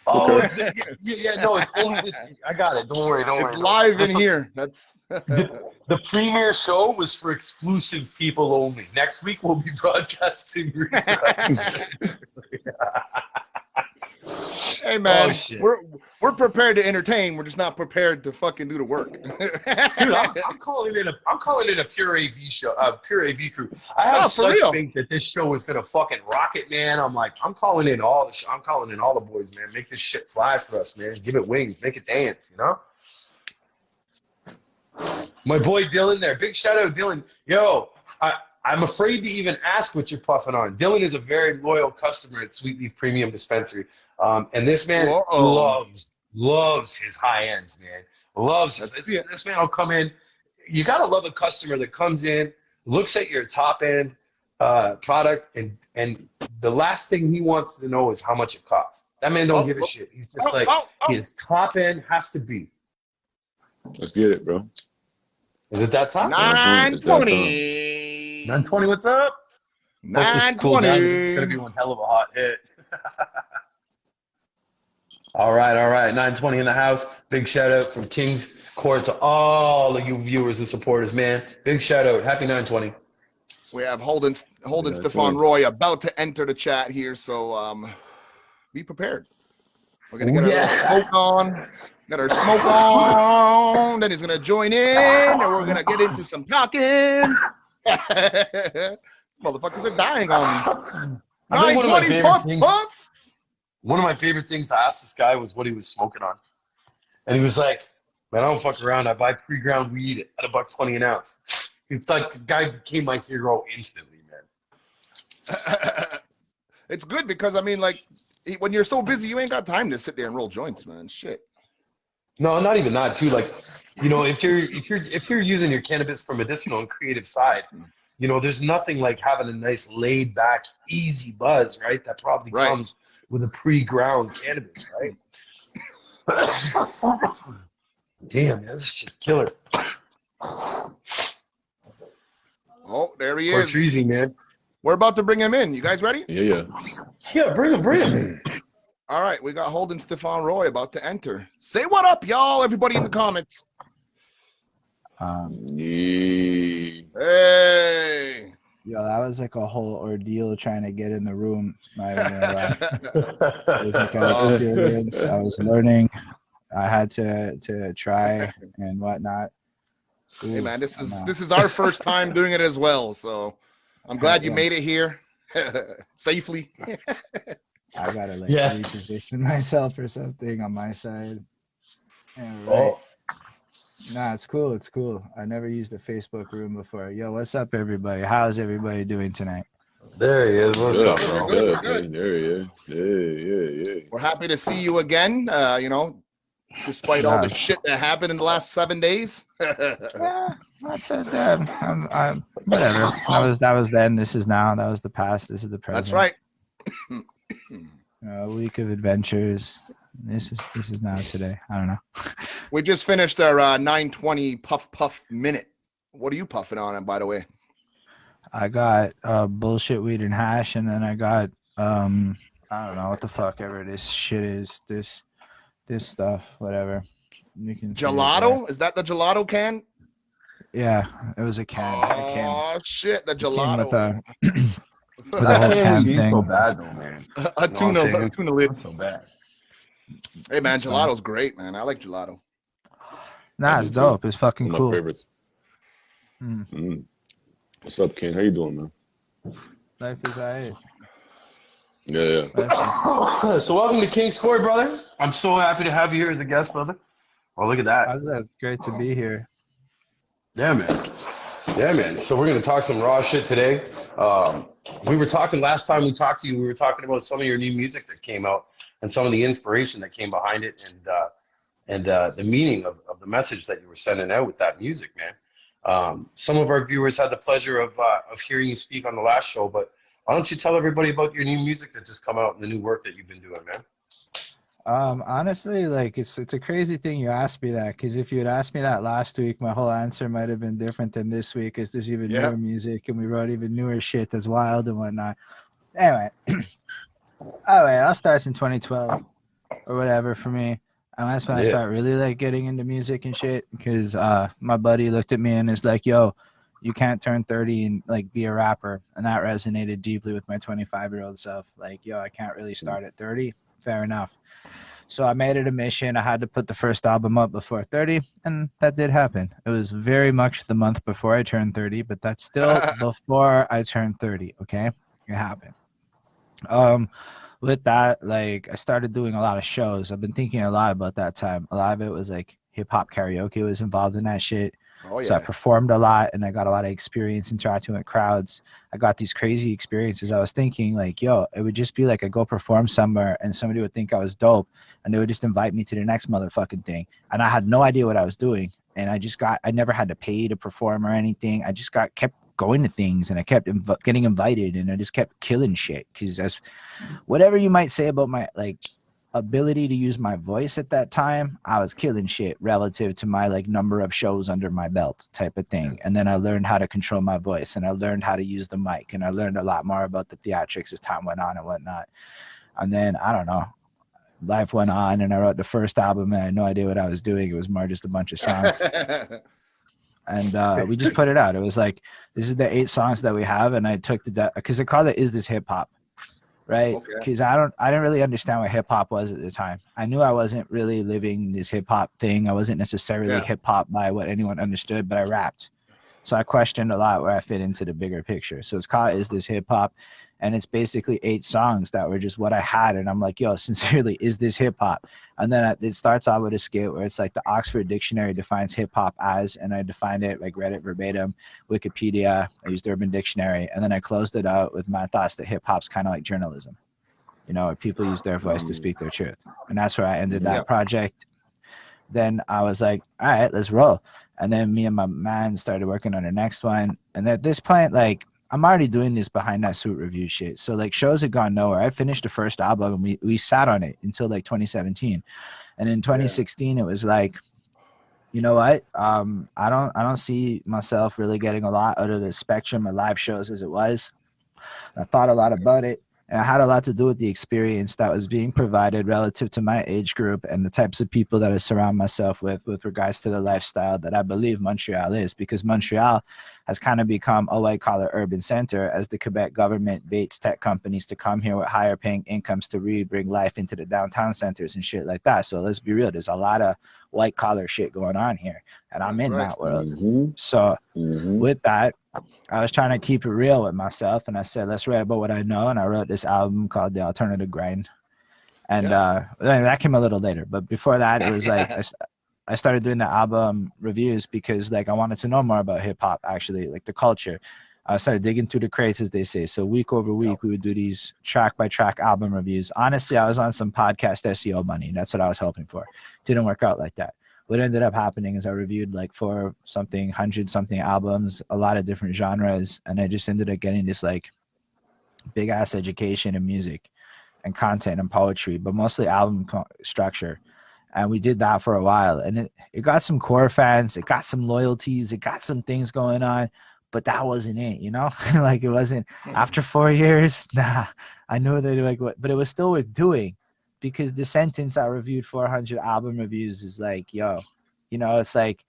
Oh, Okay. it's no, it's only this. I got it. Don't worry. It's live in here. That's the premiere show was for exclusive people only. Next week we'll be broadcasting. Hey man, Oh, shit. we're prepared to entertain. We're just not prepared to fucking do the work. Dude, I'm calling it a pure AV show, pure AV crew. I have such real. faith that this show is gonna fucking rock it, man. I'm calling in all the boys, man. Make this shit fly for us, man. Give it wings, make it dance, you know. My boy Dylan there, big shout out Dylan. Yo, I'm afraid to even ask what you're puffing on. Dylan is a very loyal customer at Sweet Leaf Premium Dispensary, and this man loves his high ends, man. This man will come in. You gotta love a customer that comes in, looks at your top end product, and the last thing he wants to know is how much it costs. That man don't give a shit. He's just his top end has to be. Let's get it, bro. Is it that time? 920. 920, what's up? 920. This is going to be one hell of a hot hit. All right. 920 in the house. Big shout out from King's Court to all of you viewers and supporters, man. Big shout out. Happy 920. We have Holden Stephan Roy about to enter the chat here, so be prepared. We're going to get our smoke on. Got our smoke on, then he's going to join in, and we're going to get into some talking. Motherfuckers are dying on me. I think one of my favorite things. One of my favorite things to ask this guy was what he was smoking on. And he was like, man, I don't fuck around. I buy pre-ground weed at $1.20 an ounce. It's like the guy became my hero instantly, man. It's good because, I mean, like, when you're so busy, you ain't got time to sit there and roll joints, man. Shit. No, not even that too. Like, you know, if you're using your cannabis for medicinal and creative side, you know, there's nothing like having a nice laid back, easy buzz, right? That probably comes with a pre-ground cannabis, right? Damn, man, this shit killer. Oh, there he Kourt is. Cottreezy, man. We're about to bring him in. You guys ready? Yeah. Yeah, bring him. All right, we got Holden Stephan Roy about to enter. Say what up, y'all, everybody in the comments. Yeah. Hey. Yo, that was like a whole ordeal trying to get in the room. It was like an experience. I was learning. I had to try and whatnot. Ooh, hey, man, this is our first time doing it as well, so I'm glad you made it here safely. I gotta reposition myself or something on my side. Yeah, right. Nah, it's cool. It's cool. I never used a Facebook room before. Yo, what's up, everybody? How's everybody doing tonight? There he is. What's up, bro? Good. There he is. Yeah. We're happy to see you again. You know, despite all the shit that happened in the last 7 days. Yeah, I said that. I'm whatever. That was then. This is now. That was the past. This is the present. That's right. A week of adventures. This is now today. I don't know. We just finished our 920 puff minute. What are you puffing on, by the way? I got bullshit weed and hash, and then I got I don't know what the fuck ever this shit is. This stuff, whatever. You can gelato? Is that the gelato can? Yeah, it was a can. Oh shit, the gelato. With the whole can thing. So bad though, man. A tuna lid. So bad. Hey man, gelato's great, man. I like gelato. Nah, it's dope. It's fucking cool. My favorites. What's up, Ken? How you doing, man? Life is alright. Yeah. So welcome to King's Court, brother. I'm so happy to have you here as a guest, brother. Oh, look at that. It's great to be here. Yeah, man. So we're going to talk some raw shit today. We were talking last time we talked to you, we were talking about some of your new music that came out and some of the inspiration that came behind it and the meaning of the message that you were sending out with that music, man. Some of our viewers had the pleasure of hearing you speak on the last show, but why don't you tell everybody about your new music that just come out and the new work that you've been doing, man? Honestly, like it's a crazy thing you asked me that, because if you had asked me that last week, my whole answer might have been different than this week, because there's even newer music and we wrote even newer shit that's wild and whatnot. Anyway, All Right, I'll start in 2012. or whatever for me. And that's when I start really like getting into music and shit, because my buddy looked at me and is like, yo, you can't turn 30 and like be a rapper. And that resonated deeply with my 25-year-old self. Like, yo, I can't really start at 30. Fair enough. So I made it a mission. I had to put the first album up before 30, and that did happen. It was very much the month before I turned 30, but that's still before I turned 30, okay? It happened. With that, like, I started doing a lot of shows. I've been thinking a lot about that time. A lot of it was like hip hop karaoke was involved in that shit. Oh, yeah. So I performed a lot and I got a lot of experience interacting with crowds. I got these crazy experiences. I was thinking like, yo, it would just be like I go perform somewhere and somebody would think I was dope and they would just invite me to the next motherfucking thing. And I had no idea what I was doing. And I never had to pay to perform or anything. I just kept going to things and I kept getting invited and I just kept killing shit. Because as whatever you might say about my like ability to use my voice at that time, I was killing shit relative to my like number of shows under my belt type of thing. And then I learned how to control my voice and I learned how to use the mic and I learned a lot more about the theatrics as time went on and whatnot. And then I don't know, life went on and I wrote the first album and I had no idea what I was doing. It was more just a bunch of songs. And we just put it out. It was like, this is the 8 songs that we have. And I took because I called it Is This Hip Hop? Right? Because I didn't really understand what hip hop was at the time. I knew I wasn't really living this hip hop thing. I wasn't necessarily hip hop by what anyone understood, but I rapped. So I questioned a lot where I fit into the bigger picture. So it's called Is This Hip Hop? And it's basically 8 songs that were just what I had. And I'm like, yo, sincerely, is this hip hop? And then it starts out with a skit where it's like the Oxford Dictionary defines hip hop as, and I defined it, like read it verbatim, Wikipedia, I used Urban Dictionary. And then I closed it out with my thoughts that hip hop's kind of like journalism, you know, where people use their voice to speak their truth. And that's where I ended that project. Then I was like, all right, let's roll. And then me and my man started working on the next one. And at this point, like, I'm already doing this behind that suit review shit. So like shows had gone nowhere. I finished the first album and we sat on it until like 2017. And in 2016, it was like, you know what? I don't see myself really getting a lot out of the spectrum of live shows as it was. I thought a lot about it. And it had a lot to do with the experience that was being provided relative to my age group and the types of people that I surround myself with regards to the lifestyle that I believe Montreal is, because Montreal has kind of become a white-collar urban center as the Quebec government baits tech companies to come here with higher paying incomes to really bring life into the downtown centers and shit like that. So let's be real, there's a lot of white-collar shit going on here, and I'm in that world. So with that, I was trying to keep it real with myself, and I said, let's write about what I know, and I wrote this album called The Alternative Grind. And that came a little later, but before that, it was like I started doing the album reviews because like I wanted to know more about hip hop, actually, like the culture. I started digging through the crates, as they say. So week over week, we would do these track by track album reviews. Honestly, I was on some podcast SEO money. That's what I was hoping for. Didn't work out like that. What ended up happening is I reviewed like 100 something albums, a lot of different genres, and I just ended up getting this like big ass education in music and content and poetry, but mostly album structure. And we did that for a while, and it got some core fans, it got some loyalties, it got some things going on, but that wasn't it, you know? Like it wasn't after 4 years. Nah, I know that like what, but it was still worth doing, because the sentence I reviewed 400 album reviews is like, yo, you know, it's like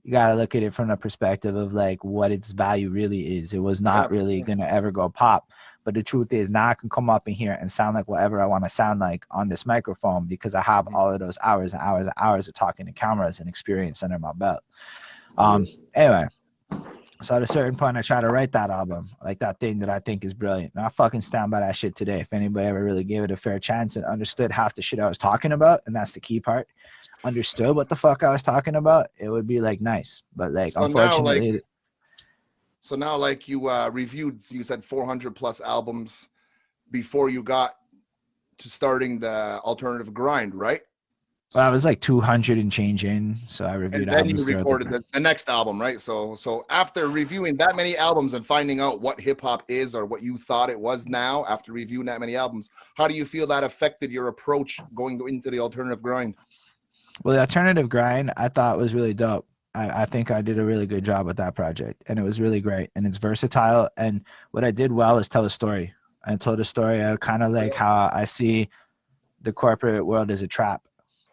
you got to look at it from the perspective of like what its value really is. It was not really going to ever go pop. But the truth is now I can come up in here and sound like whatever I want to sound like on this microphone because I have all of those hours and hours and hours of talking to cameras and experience under my belt. Anyway, so at a certain point, I try to write that album, like that thing that I think is brilliant. And I fucking stand by that shit today. If anybody ever really gave it a fair chance and understood half the shit I was talking about, and that's the key part, understood what the fuck I was talking about, it would be like nice. But like, so unfortunately... So now, like you reviewed, you said 400 plus albums before you got to starting the Alternative Grind, right? Well, I was like 200 and change in, so I reviewed albums. And then you recorded the next album, right? So after reviewing that many albums and finding out what hip hop is or what you thought it was now, after reviewing that many albums, how do you feel that affected your approach going into the Alternative Grind? Well, the Alternative Grind I thought was really dope. I think I did a really good job with that project, and it was really great, and it's versatile. And what I did well is tell a story. I told a story of kind of like how I see the corporate world is a trap,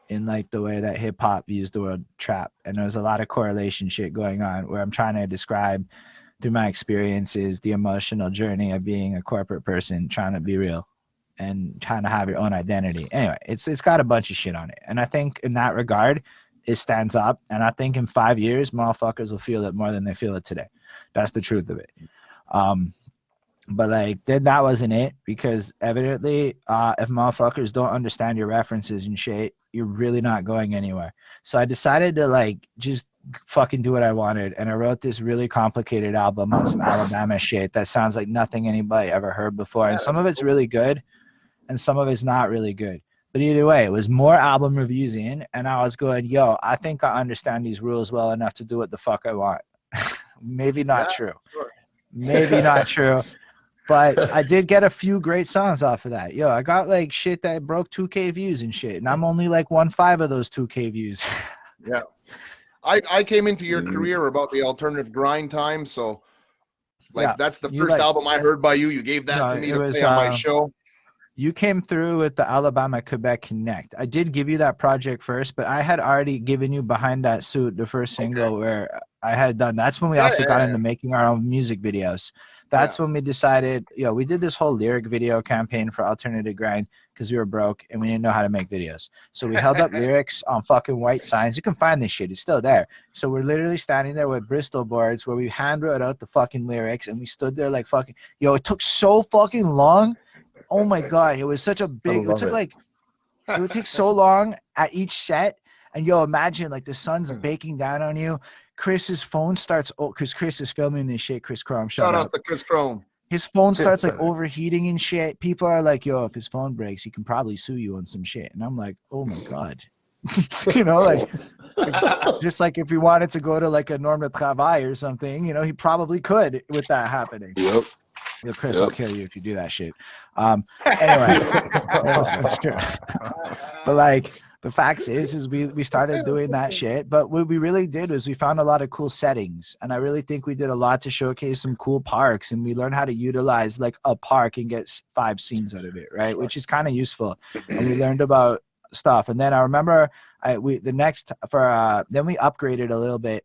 in like the way that hip hop views the word trap. And there's a lot of correlation shit going on where I'm trying to describe through my experiences the emotional journey of being a corporate person, trying to be real and trying to have your own identity. Anyway, it's got a bunch of shit on it. And I think in that regard, it stands up. And I think in 5 years, motherfuckers will feel it more than they feel it today. That's the truth of it. But like then that wasn't it, because evidently if motherfuckers don't understand your references and shit, you're really not going anywhere. So I decided to like just fucking do what I wanted, and I wrote this really complicated album on some Alabama shit that sounds like nothing anybody ever heard before. And some of it's really good and some of it's not really good. But either way, it was more album reviews in, and I was going, yo, I think I understand these rules well enough to do what the fuck I want. Maybe not true. Sure. Maybe not true. But I did get a few great songs off of that. Yo, I got like shit that broke 2K views and shit. And I'm only like 1/5 of those 2K views. Yeah. I came into your career about the alternative grind time. So like that's the first album I heard by you. You gave that to me to play on my show. You came through with the Alabama Quebec Connect. I did give you that project first, but I had already given you Behind That Suit, the first single where I had done. That's when we also got into making our own music videos. That's when we decided, we did this whole lyric video campaign for Alternative Grind because we were broke and we didn't know how to make videos. So we held up lyrics on fucking white signs. You can find this shit. It's still there. So we're literally standing there with Bristol boards where we hand wrote out the fucking lyrics, and we stood there like fucking, it took so fucking long. Oh my God. It was such a big, it would take so long at each set. And imagine like the sun's baking down on you. Chris's phone starts, because Chris is filming this shit. Chris Chrome. Shout out to Chris Chrome. His phone starts like overheating and shit. People are like, if his phone breaks, he can probably sue you on some shit. And I'm like, oh my God. Just like if he wanted to go to like a norme de travail or something, he probably could with that happening. Yep. Chris will kill you if you do that shit. Anyway, that's true. But like the facts is we started doing that shit. But what we really did was we found a lot of cool settings, and I really think we did a lot to showcase some cool parks, and we learned how to utilize like a park and get 5 scenes out of it, right? Which is kind of useful. And we learned about stuff. And then I remember then we upgraded a little bit.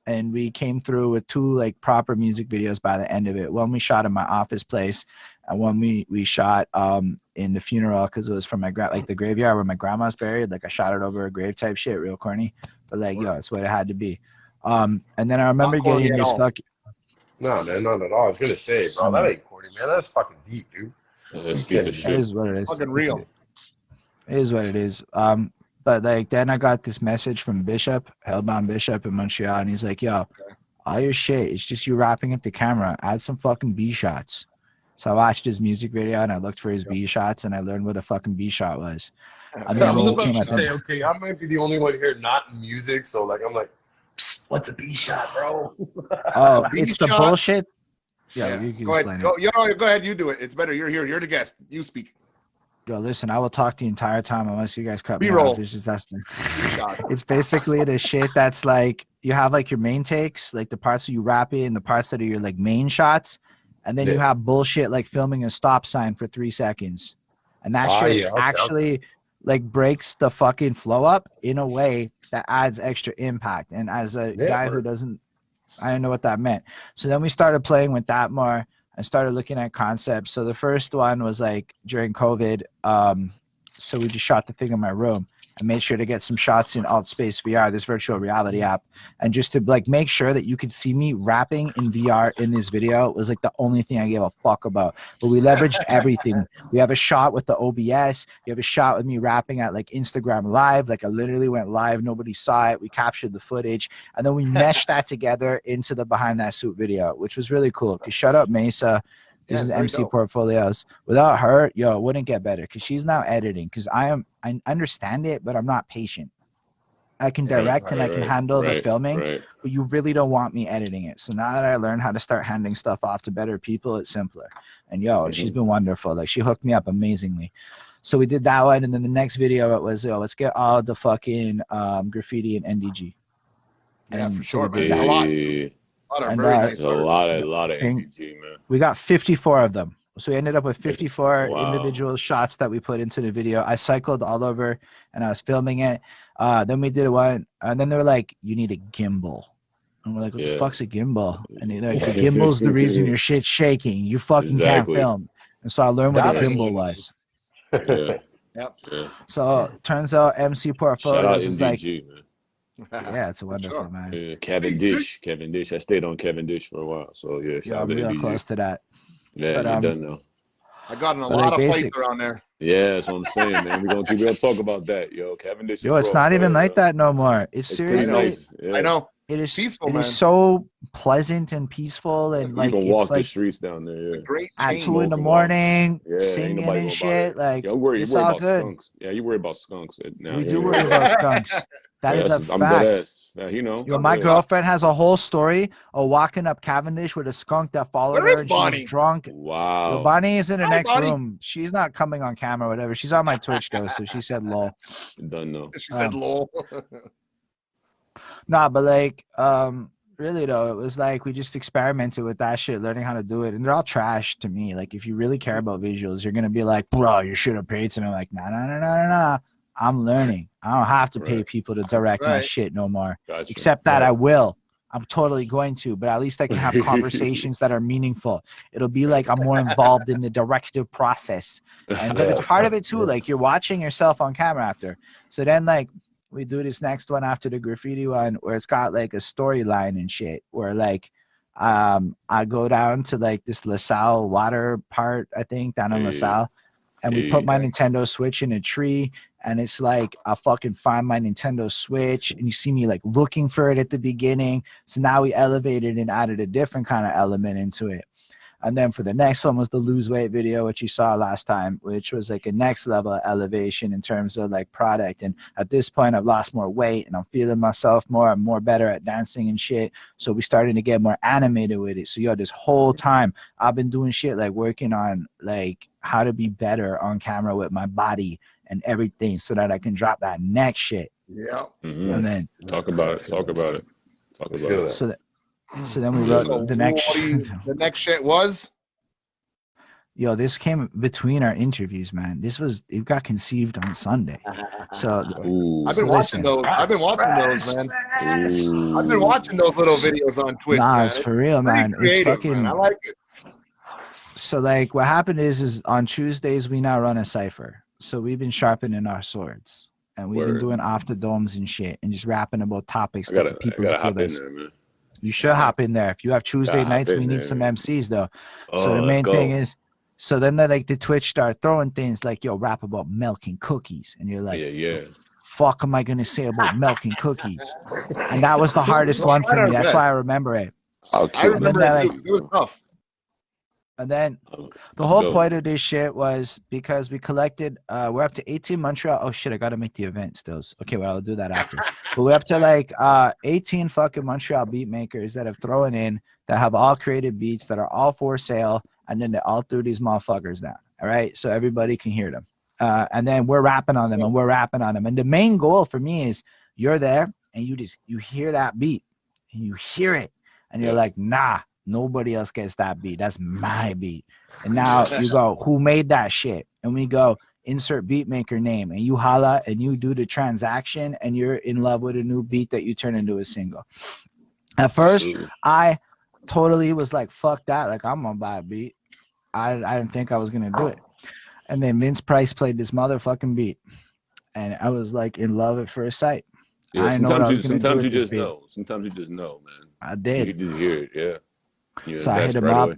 And we came through with 2 like proper music videos by the end of it. One we shot in my office place, and one we shot in the funeral because it was from my the graveyard where my grandma's buried. Like I shot it over a grave type shit, real corny, but like that's what it had to be. And then I remember getting this fucking. No, man, not at all. I was gonna say, bro, that ain't corny, man. That's fucking deep, dude. It is what it is. Fucking real. It is what it is. But like then I got this message from Bishop, Hellbound Bishop in Montreal, and he's like, all your shit, it's just you wrapping up the camera. Add some fucking B shots. So I watched his music video and I looked for his B shots, and I learned what a fucking B shot was. I was about to say, okay, I might be the only one here not in music, so like I'm like, what's a B shot, bro? Oh, it's the bullshit. Yeah, you can go ahead. Go ahead, you do it. It's better. You're here. You're the guest. You speak. Yo, listen, I will talk the entire time unless you guys cut me off. It's basically the shit that's like you have like your main takes, like the parts that you wrap in, the parts that are your like main shots, and then you have bullshit like filming a stop sign for 3 seconds, and that shit like breaks the fucking flow up in a way that adds extra impact. And as a guy who doesn't, I didn't know what that meant. So then we started playing with that more. I started looking at concepts. So the first one was like during COVID. So we just shot the thing in my room. I made sure to get some shots in AltSpace VR, this virtual reality app, and just to like make sure that you could see me rapping in VR in this video was like the only thing I gave a fuck about. But we leveraged everything. We have a shot with the OBS. You have a shot with me rapping at like Instagram Live. Like I literally went live. Nobody saw it. We captured the footage, and then we meshed that together into the Behind That Suit video, which was really cool. Cause shut up, Mesa. This is MC Portfolios. Without her, it wouldn't get better because she's now editing. Because I understand it, but I'm not patient. I can direct and I can handle the filming, but you really don't want me editing it. So now that I learned how to start handing stuff off to better people, it's simpler. And she's been wonderful. Like she hooked me up amazingly. So we did that one, and then the next video it was let's get all the fucking graffiti and NDG. And for sure, man. A lot of NDG, man. We got 54 of them. So we ended up with 54 individual shots that we put into the video. I cycled all over and I was filming it. Then we did one, and then they were like, "You need a gimbal." And we're like, "What the fuck's a gimbal?" And they're like, "The gimbal's the reason your shit's shaking. You fucking can't film." And so I learned what a gimbal was. Yep. So turns out MC Portfolios is like, man. yeah, it's a wonderful man. Yeah, Cavendish. I stayed on Cavendish for a while, so yeah, shout out to I'm real MDG. close to that. Yeah, But, you done now. I got in a lot of fights around there. Yeah, that's what I'm saying, man. We're gonna talk about that, yo. Cavendish. Yo, it's not even like that no more. It's seriously. Nice. Yeah. I know. It is peaceful, it man. is so pleasant and peaceful, and like you can it's walk like the streets down there. Yeah. Great at 2 in the morning, yeah, singing and shit. Like you worry it's all about good. Skunks. Yeah, you worry about skunks. Now. We do worry about skunks. That is a fact. You know, yo, my girlfriend has a whole story of walking up Cavendish with a skunk that followed her, and she was drunk. Wow. Yo, Bonnie is in the next room. She's not coming on camera or whatever. She's on my Twitch though, so she said lol. Done know. She said lol. Nah, but like really though, it was like we just experimented with that shit, learning how to do it, and they're all trash to me. Like if you really care about visuals, you're gonna be like, bro, you should have paid something. Like nah. I'm learning. I don't have to pay people to direct my shit no more. Gotcha. Except that I will. I'm totally going to, but at least I can have conversations that are meaningful. It'll be like I'm more involved in the directive process. And but it's part of it too. Like you're watching yourself on camera after. So then like we do this next one after the graffiti one where it's got like a storyline and shit where like I go down to like this LaSalle water part, I think, down in LaSalle. And we put my Nintendo Switch in a tree, and it's like I fucking find my Nintendo Switch, and you see me like looking for it at the beginning. So now we elevated and added a different kind of element into it. And then for the next one was the lose weight video, which you saw last time, which was like a next level elevation in terms of like product. And at this point, I've lost more weight and I'm feeling myself more. I'm more better at dancing and shit. So we started to get more animated with it. So yo, this whole time I've been doing shit like working on like how to be better on camera with my body and everything so that I can drop that next shit. Yeah. Mm-hmm. And then talk about it. So then we wrote the next the next shit was yo, this came between our interviews, man. It got conceived on Sunday. So I've been watching those, man. I've been watching those little videos on Twitch. Nah, man. it's for real, man. It's fucking man. I like it. So like what happened is on Tuesdays we now run a cipher. So we've been sharpening our swords. And we've been doing off the domes and shit and just rapping about topics that the people's give us. You should hop in there. If you have Tuesday nights, we need some MCs though. So the main thing is, so then the Twitch start throwing things like, yo, rap about milk and cookies. And you're like, fuck am I going to say about milk and cookies? And that was the hardest one for me. That's why I remember it. I remember it was tough. And then the whole point of this shit was because we collected, we're up to 18 Montreal. Oh shit, I got to make the event still. Okay, well, I'll do that after. But we're up to like 18 fucking Montreal beat makers that have thrown in, that have all created beats that are all for sale. And then they all threw these motherfuckers down. All right. So everybody can hear them. And then we're rapping on them and we're rapping on them. And the main goal for me is you're there and you hear that beat and you hear it and you're like, nah. Nobody else gets that beat. That's my beat. And now you go, who made that shit? And we go, insert beat maker name. And you holla and you do the transaction and you're in love with a new beat that you turn into a single. At first, I totally was like, fuck that. Like, I'm going to buy a beat. I didn't think I was going to do it. And then Vince Price played this motherfucking beat. And I was like in love at first sight. Yeah, I know what I was going to do. Sometimes you just know. Sometimes you just know, man. I did. You just hear it, yeah. So I hit him up.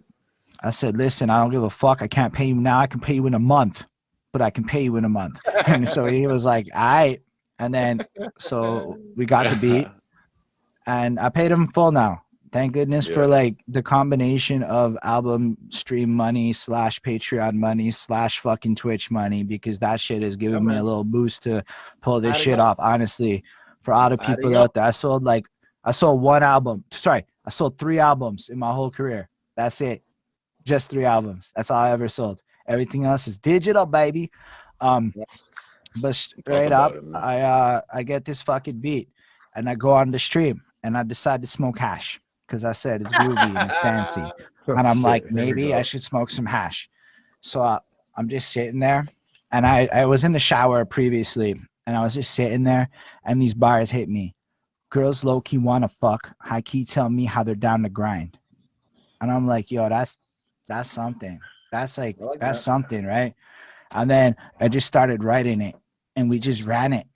I said, listen, I don't give a fuck. I can't pay you now. I can pay you in a month, but I can pay you in a month. And so he was like, all right. And then, so we got the beat and I paid him full now. Thank goodness for like the combination of album stream money / Patreon money / fucking Twitch money, because that shit has given me a little boost to pull this shit off. Honestly, for all the people out there, I sold 1 album. Sorry. I sold 3 albums in my whole career. That's it. Just 3 albums. That's all I ever sold. Everything else is digital, baby. But straight up, I get this fucking beat and I go on the stream and I decide to smoke hash because I said it's groovy and it's fancy. And I'm like, maybe I should smoke some hash. So I'm just sitting there, and I was in the shower previously, and I was just sitting there, and these bars hit me. Girls low key wanna fuck, high key tell me how they're down to grind, and I'm like, yo, that's something. That's like that's something, right? And then I just started writing it, and we just ran it,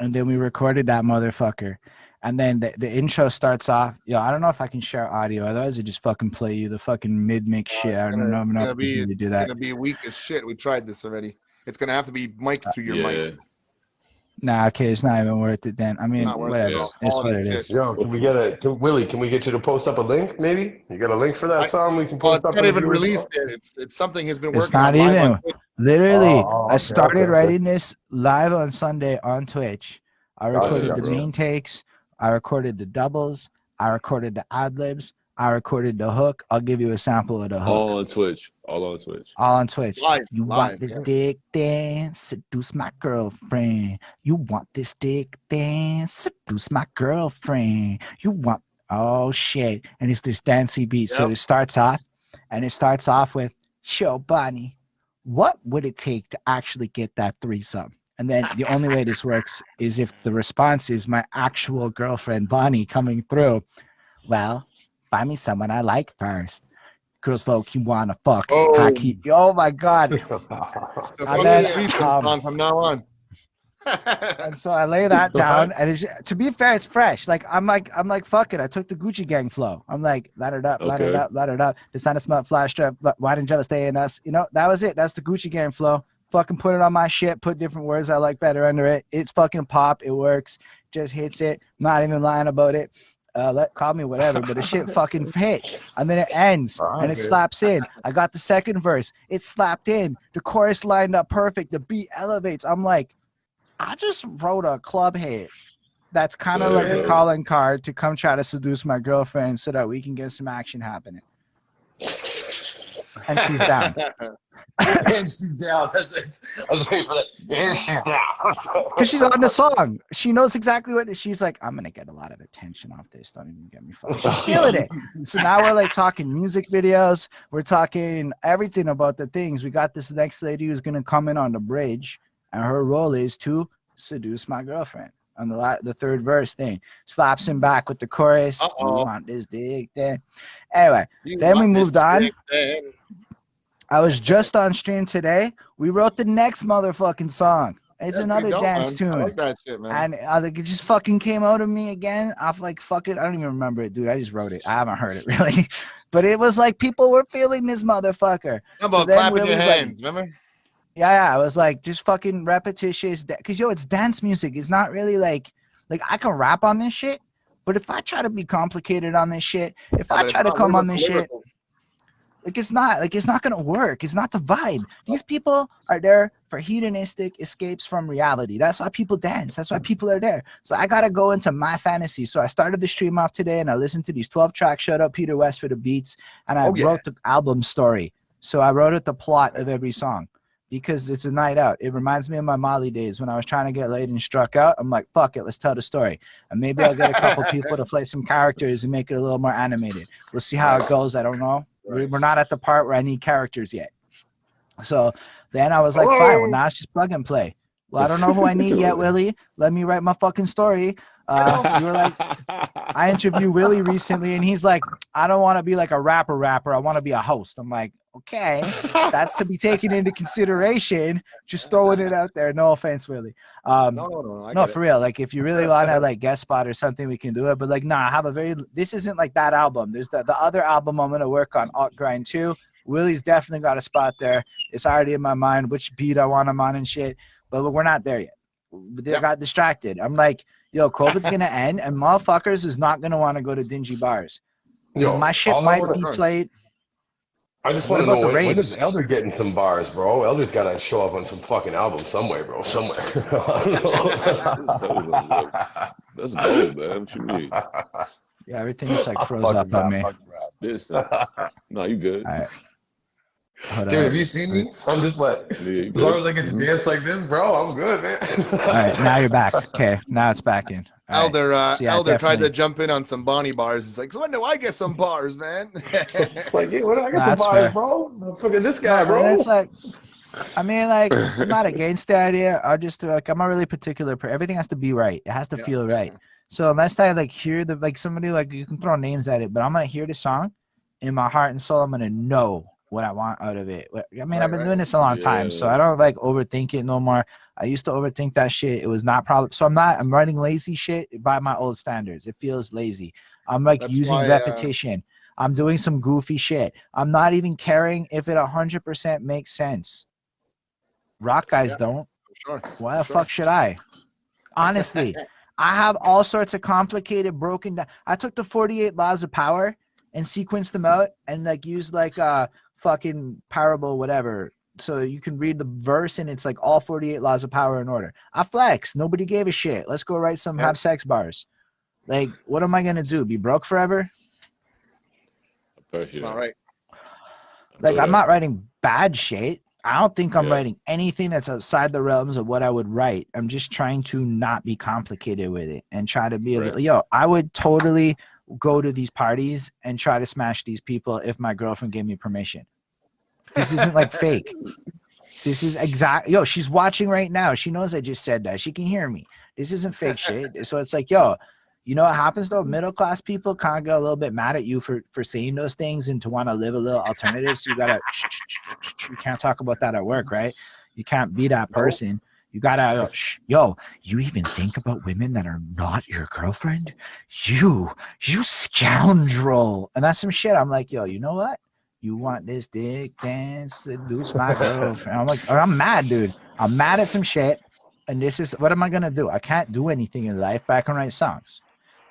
and then we recorded that motherfucker. And then the intro starts off. Yo, I don't know if I can share audio. Otherwise, I just fucking play you the fucking mid-mix shit. I don't know if I can do that. It's gonna be weak as shit. We tried this already. It's gonna have to be mic'd through your mic. Nah, okay, it's not even worth it then. I mean, whatever. It's what it is. Yo, can we get Willie? Can we get you to post up a link? Maybe you got a link for that song we can post up. It's not even released yet. It's something he's been working. It's not even. Literally, I started writing this live on Sunday on Twitch. I recorded the main takes. I recorded the doubles. I recorded the ad libs. I recorded the hook. I'll give you a sample of the hook. All on Twitch. All on Twitch. All on Twitch. Live, you want this dick dance? Seduce my girlfriend. You want this dick dance? Seduce my girlfriend. You want... Oh, shit. And it's this dancey beat. Yep. So it starts off, and it starts off with, "Yo, Bonnie, what would it take to actually get that threesome?" And then the only way this works is if the response is my actual girlfriend, Bonnie, coming through. Well, find me someone I like first. Girls low key wanna fuck. Oh my God. And then, from now on. And so I lay that down, and it's, to be fair, it's fresh. Like I'm like fuck it. I took the Gucci Gang flow. I'm like, let it up, let it up, let it up. The sound of smut flash strap. Why didn't you stay in us? You know, that was it. That's the Gucci Gang flow. Fucking put it on my shit. Put different words I like better under it. It's fucking pop. It works. Just hits it. Not even lying about it. Call me whatever, but the shit fucking hit. And then it ends, and it slaps in. I got the second verse. It slapped in. The chorus lined up perfect. The beat elevates. I'm like, I just wrote a club hit that's kind of like a calling card to come try to seduce my girlfriend so that we can get some action happening. And she's down. And she's down. That's it. I was waiting for that. And she's down. Because she's on the song. She knows exactly what she's like. I'm gonna get a lot of attention off this. Don't even get me fucked. She's feeling it. So now we're like talking music videos. We're talking everything about the things. We got this next lady who's gonna come in on the bridge, and her role is to seduce my girlfriend. On the third verse thing, slaps him back with the chorus. You want this dick then? Anyway, then we moved on. I was just on stream today. We wrote the next motherfucking song. It's another dance tune. I like that shit, man. And it just fucking came out of me again. I'm like, fuck it. I don't even remember it, dude. I just wrote it. I haven't heard it really. But it was like people were feeling this motherfucker. How about clapping your hands, remember? Yeah, I was like, just fucking repetitious. Because, it's dance music. It's not really like I can rap on this shit. But if I try to be complicated on this shit, if I try to come on this shit, it's not gonna work. It's not the vibe. These people are there for hedonistic escapes from reality. That's why people dance. That's why people are there. So I gotta go into my fantasy. So I started the stream off today, and I listened to these 12 tracks. Shut up, Peter West for the beats, and I wrote the album story. So I wrote the plot of every song because it's a night out. It reminds me of my Molly days when I was trying to get laid and struck out. I'm like, fuck it, let's tell the story, and maybe I'll get a couple people to play some characters and make it a little more animated. We'll see how it goes. I don't know. We're not at the part where I need characters yet. So then I was like, fine, well, now it's just plug and play. Well, I don't know who I need yet, Willie. Let me write my fucking story. You were like, I interviewed Willie recently, and he's like, I don't want to be like a rapper. I want to be a host. I'm like, okay, that's to be taken into consideration. Just throwing it out there. No offense, Willie. No, for real. Like, if you really want to like guest spot or something, we can do it. But like, nah, I have this isn't like that album. There's the other album I'm going to work on, Alt Grind 2. Willie's definitely got a spot there. It's already in my mind which beat I want him on and shit. But we're not there yet. They got distracted. I'm like, yo, COVID's going to end, and motherfuckers is not going to want to go to dingy bars. Yo, my shit might be played. I just want to know when is Elder getting some bars, bro? Elder's got to show up on some fucking album somewhere, bro. Somewhere. That's dope, man. What you mean? Yeah, everything is like froze up on me. No, you good. All right. Dude, have you seen me? I'm just like, as long as I get to dance like this, bro, I'm good, man. All right, now you're back. Okay, now it's back in. Elder, So yeah, Elder tried to definitely. jump in on some Bonnie bars. He's like, so when do I get some bars, man? It's like, yeah, when I get some That's bars, fair. bro? Look at this guy, No, bro. and it's like, I mean, like, I'm not against the idea. I just like, I'm a really particular. Everything has to be right. It has to feel right. So unless I like hear the like somebody like you can throw names at it, but I'm gonna hear the song in my heart and soul. I'm gonna know what I want out of it. I mean, I've been doing this a long time, so I don't like overthink it no more. I used to overthink that shit. It was not probably so. I'm writing lazy shit by my old standards. It feels lazy. I'm like using repetition. I'm doing some goofy shit. I'm not even caring if it 100% makes sense. Rock guys don't. Sure. Why the fuck should I? Honestly, I have all sorts of complicated, broken down. I took the 48 laws of power and sequenced them out and like used like a fucking parable, whatever. So you can read the verse and it's like all 48 laws of power in order. I flex. Nobody gave a shit. Let's go write some have sex bars. Like, what am I gonna do? Be broke forever? All right. Like, I'm not writing bad shit. I don't think I'm writing anything that's outside the realms of what I would write. I'm just trying to not be complicated with it and try to be a little, I would totally go to these parties and try to smash these people if my girlfriend gave me permission. This isn't like fake. This is exact. She's watching right now. She knows I just said that. She can hear me. This isn't fake shit. So it's like, you know what happens though? Middle class people kind of get a little bit mad at you for saying those things and to want to live a little alternative. So you gotta, you can't talk about that at work, right? You can't be that person. You gotta, you even think about women that are not your girlfriend? You scoundrel. And that's some shit. I'm like, you know what? You want this dick dance, seduce my girlfriend. I'm like, I'm mad, dude. I'm mad at some shit. And this is, what am I gonna do? I can't do anything in life, but I can write songs.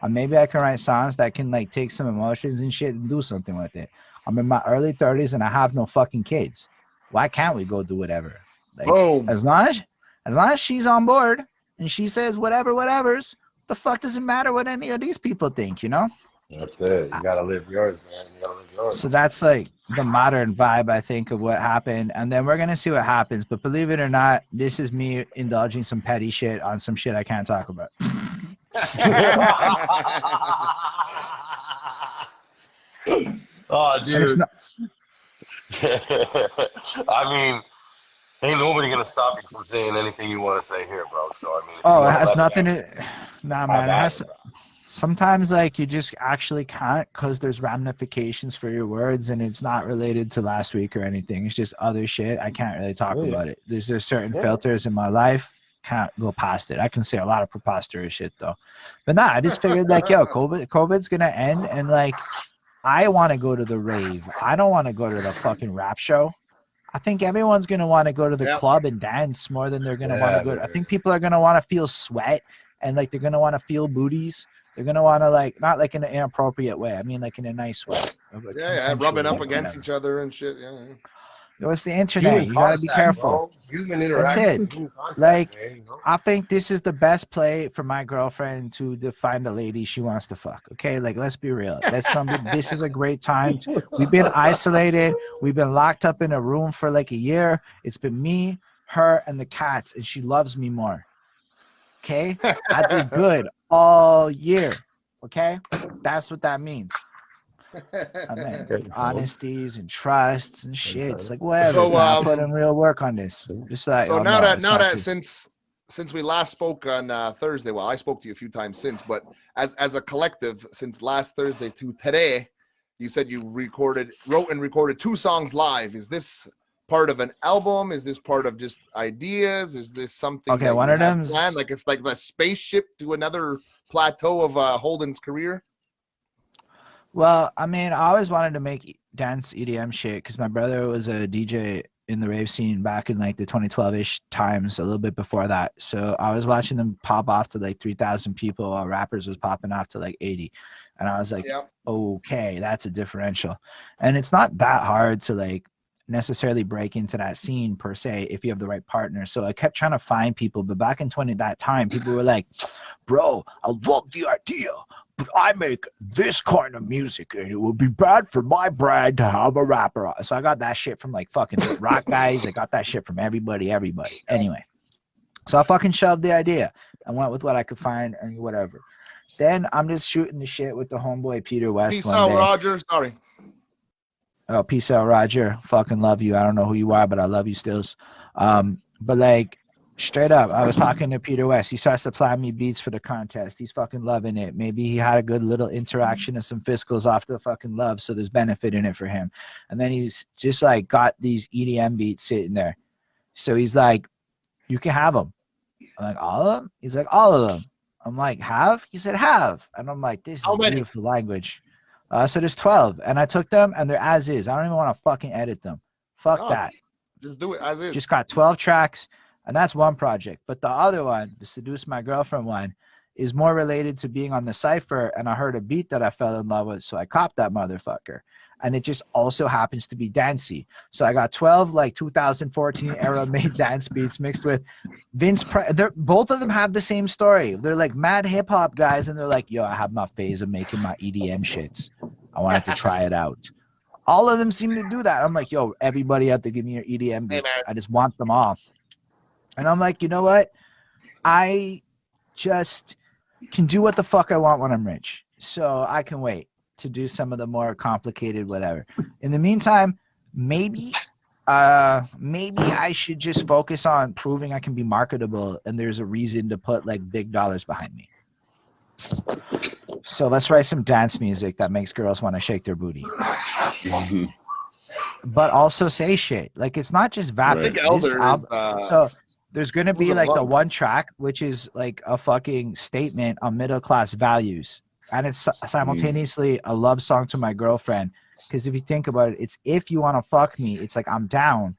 Maybe I can write songs that can like take some emotions and shit and do something with it. I'm in my early 30s and I have no fucking kids. Why can't we go do whatever? Like, as long as she's on board and she says whatever's, the fuck does it matter what any of these people think, you know? That's it. You gotta live yours, man. You gotta live yours. So that's like the modern vibe, I think, of what happened. And then we're gonna see what happens. But believe it or not, this is me indulging some petty shit on some shit I can't talk about. Oh, dude. I mean, ain't nobody gonna stop you from saying anything you want to say here, bro. So I mean, it has nothing to. Nah, man. It has. Sometimes, like, you just actually can't because there's ramifications for your words, and it's not related to last week or anything. It's just other shit. I can't really talk about it. There's certain filters in my life. Can't go past it. I can say a lot of preposterous shit though, but nah. I just figured like, COVID's gonna end, and like, I want to go to the rave. I don't want to go to the fucking rap show. I think everyone's gonna want to go to the club and dance more than they're gonna want to go. I think people are gonna want to feel sweat and like they're gonna want to feel booties. They're gonna want to like not like in an inappropriate way. I mean like in a nice way. Like rubbing up against each other and shit. It's the internet. You gotta be careful. Human interaction. That's it. Like, I think this is the best play for my girlfriend to find a lady she wants to fuck. Okay, like let's be real. This is a great time. We've been isolated. We've been locked up in a room for like a year. It's been me, her, and the cats, and she loves me more. Okay, I did good all year. Okay, that's what that means. I mean, honesties and trusts and shit. It's like whatever. So I put in real work on this. Just like so now that since we last spoke on Thursday, well, I spoke to you a few times since, but as a collective, since last Thursday to today, you said you wrote and recorded 2 songs live. Is this part of an album? Is this part of just ideas? Is this something? Okay, one of them like it's like the spaceship to another plateau of Holden's career. Well, I mean, I always wanted to make dance EDM shit because my brother was a DJ in the rave scene back in like the 2012-ish times, a little bit before that. So I was watching them pop off to like 3,000 people while rappers was popping off to like 80. And I was like, okay, that's a differential. And it's not that hard to like necessarily break into that scene per se if you have the right partner. So I kept trying to find people, but back in that time, people were like, bro, I love the idea, but I make this kind of music and it would be bad for my brand to have a rapper. So I got that shit from like fucking rock guys. I got that shit from everybody. Anyway, so I fucking shoved the idea. I went with what I could find and whatever. Then I'm just shooting the shit with the homeboy Peter West. Peace out, Roger. Sorry. Oh, peace out, Roger. Fucking love you. I don't know who you are, but I love you stills. But like straight up, I was talking to Peter West. He starts supplying me beats for the contest. He's fucking loving it. Maybe he had a good little interaction and some fiscals off the fucking love, so there's benefit in it for him. And then he's just like got these EDM beats sitting there. So he's like, you can have them. I'm like, all of them? He's like, all of them. I'm like, have? He said, have. And I'm like, this is beautiful language. So there's 12. And I took them, and they're as is. I don't even want to fucking edit them. Fuck that. Just do it as is. Just got 12 tracks, and that's one project. But the other one, the Seduce My Girlfriend one, is more related to being on the cypher, and I heard a beat that I fell in love with, so I copped that motherfucker. And it just also happens to be dancey. So I got 12 like 2014 era made dance beats mixed with Vince. Both of them have the same story. They're like mad hip hop guys, and they're like, yo, I have my phase of making my EDM shits. I wanted to try it out. All of them seem to do that. I'm like, yo, everybody have to give me your EDM beats. I just want them all. And I'm like, you know what? I just can do what the fuck I want when I'm rich. So I can wait to do some of the more complicated whatever. In the meantime, maybe I should just focus on proving I can be marketable, and there's a reason to put like big dollars behind me. So let's write some dance music that makes girls want to shake their booty. But also say shit. Like it's not just vapid. Right. So there's gonna be like the one track which is like a fucking statement on middle class values. And it's simultaneously a love song to my girlfriend. Because if you think about it, it's if you want to fuck me, it's like I'm down.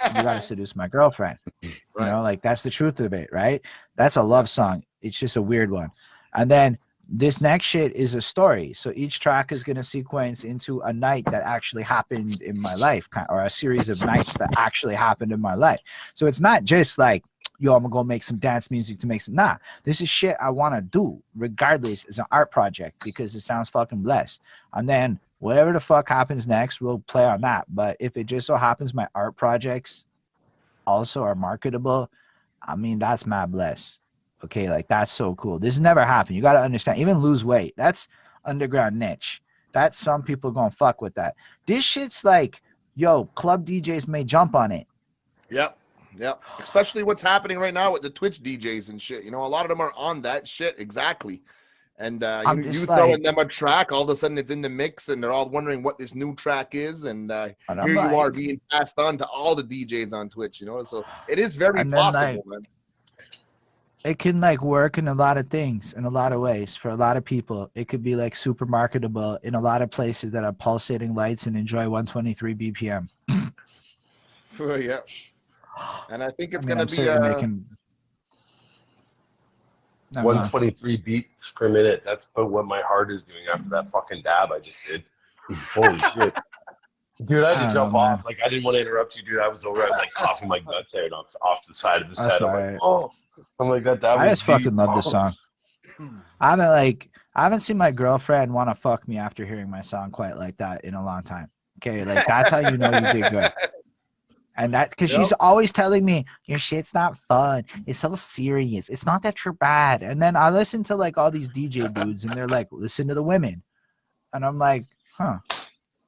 You got to seduce my girlfriend. Right. You know, like that's the truth of it, right? That's a love song. It's just a weird one. And then this next shit is a story. So each track is going to sequence into a night that actually happened in my life, or a series of nights that actually happened in my life. So it's not just like, yo, I'm gonna go make some dance music to make some. Nah, this is shit I want to do, regardless. It's an art project because it sounds fucking blessed. And then whatever the fuck happens next, we'll play on that. But if it just so happens my art projects also are marketable, I mean, that's mad blessed. Okay, like that's so cool. This never happened. You got to understand. Even lose weight, that's underground niche. That's some people gonna fuck with that. This shit's like, yo, club DJs may jump on it. Yep. Yep. Especially what's happening right now with the Twitch DJs and shit. You know, a lot of them are on that shit. Exactly. And you throwing them a track, all of a sudden it's in the mix and they're all wondering what this new track is. And here you are being passed on to all the DJs on Twitch, you know? So it is very possible, man. It can like work in a lot of things, in a lot of ways for a lot of people. It could be like super marketable in a lot of places that have pulsating lights and enjoy 123 BPM. Yeah. And I think it's going to be 123 beats per minute. That's what my heart is doing after that fucking dab I just did. Holy shit. Dude, I had to jump off. Like, I didn't want to interrupt you, dude. I was like coughing my guts out off the side of the set. I'm like, that I just fucking love this song. I haven't seen my girlfriend want to fuck me after hearing my song quite like that in a long time. Okay, like that's how you know you did good. And that because she's always telling me your shit's not fun. It's so serious. It's not that you're bad. And then I listen to like all these DJ dudes, and they're like, listen to the women, and I'm like, huh?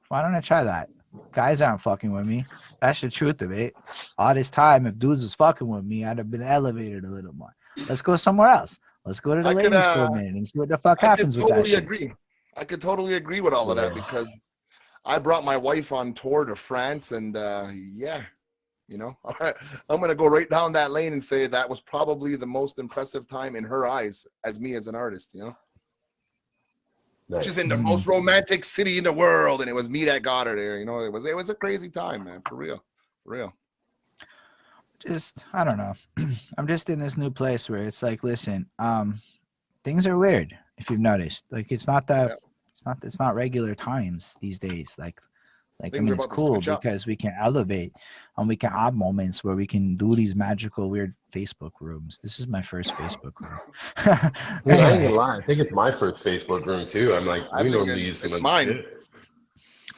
Why don't I try that? Guys aren't fucking with me. That's the truth of it. All this time, if dudes was fucking with me, I'd have been elevated a little more. Let's go somewhere else. Let's go to the ladies for a minute and see what the fuck happens with that shit. I could totally agree with all of that because I brought my wife on tour to France, and you know, I'm going to go right down that lane and say that was probably the most impressive time in her eyes as me as an artist, you know? Nice. Which is in the most romantic city in the world, and it was me that got her there, you know? It was a crazy time, man, for real. Just, I don't know. I'm just in this new place where it's like, listen, things are weird, if you've noticed. Like, it's not regular times these days. Like, Like, I Things are mean, it's about to cool switch up. because we can elevate and we can have moments where we can do these magical, weird Facebook rooms. This is my first Facebook room. Dude, I ain't Anyway, gonna lie. I think it's my first Facebook room too. I'm like, I we think normally use some it's other mine.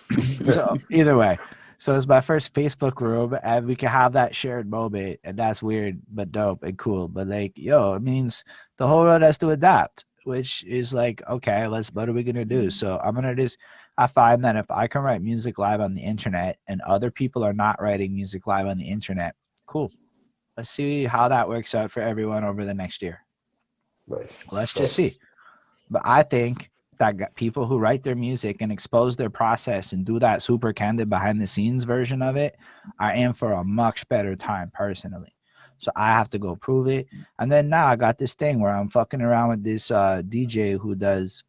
shit. so either way, so it's my first Facebook room, and we can have that shared moment, and that's weird but dope and cool. But like, yo, it means the whole world has to adapt, which is like, okay, what are we gonna do? So I find that if I can write music live on the internet and other people are not writing music live on the internet, cool. Let's see how that works out for everyone over the next year. Nice. Let's just see. But I think that people who write their music and expose their process and do that super candid behind the scenes version of it are in for a much better time personally. So I have to go prove it. And then now I got this thing where I'm fucking around with this DJ who does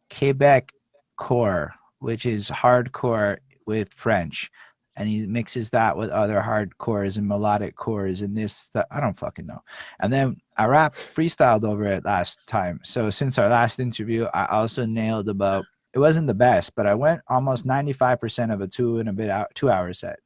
Quebec core, which is hardcore with French. And he mixes that with other hardcores and melodic cores and this stuff. I don't fucking know. And then I freestyled over it last time. So since our last interview, I also nailed about, it wasn't the best, but I went almost 95% of a 2 hour set.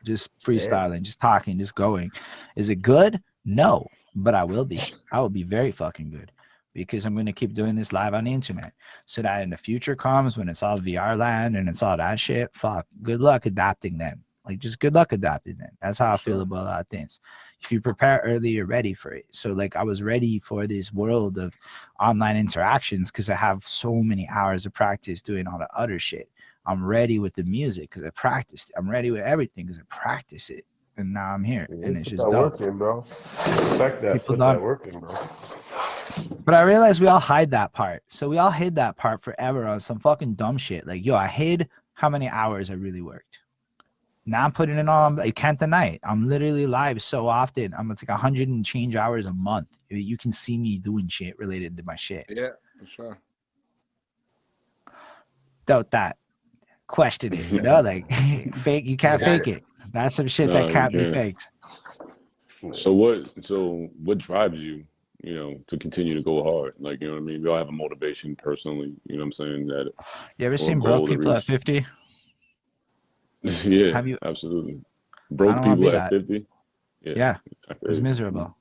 Just freestyling, just talking, just going. Is it good? No, but I will be very fucking good because I'm going to keep doing this live on the internet so that in the future comes when it's all VR land and it's all that shit, fuck, good luck adapting them. Like, just good luck adapting them. That's how I feel about a lot of things. If you prepare early, you're ready for it. So like I was ready for this world of online interactions because I have so many hours of practice doing all the other shit. I'm ready with the music because I practiced. I'm ready with everything because I practice it. And now I'm here, and it's just dope. Work in, bro. Respect that. People Put that work in, bro. But I realized we all hide that part. So we all hid that part forever on some fucking dumb shit. Like, yo, I hid how many hours I really worked. Now I'm putting it on. You can't deny it. I'm literally live so often. It's like 100 and change hours a month. You can see me doing shit related to my shit. Yeah, for sure. Doubt that. Question it, you know, like fake. You can't fake it. That's some shit that can't be faked. So what drives you, to continue to go hard? Like, you know what I mean? We all have a motivation personally, you know what I'm saying? That you ever seen broke people at 50? Yeah, have you? Absolutely. Broke people at 50? Yeah. It's miserable.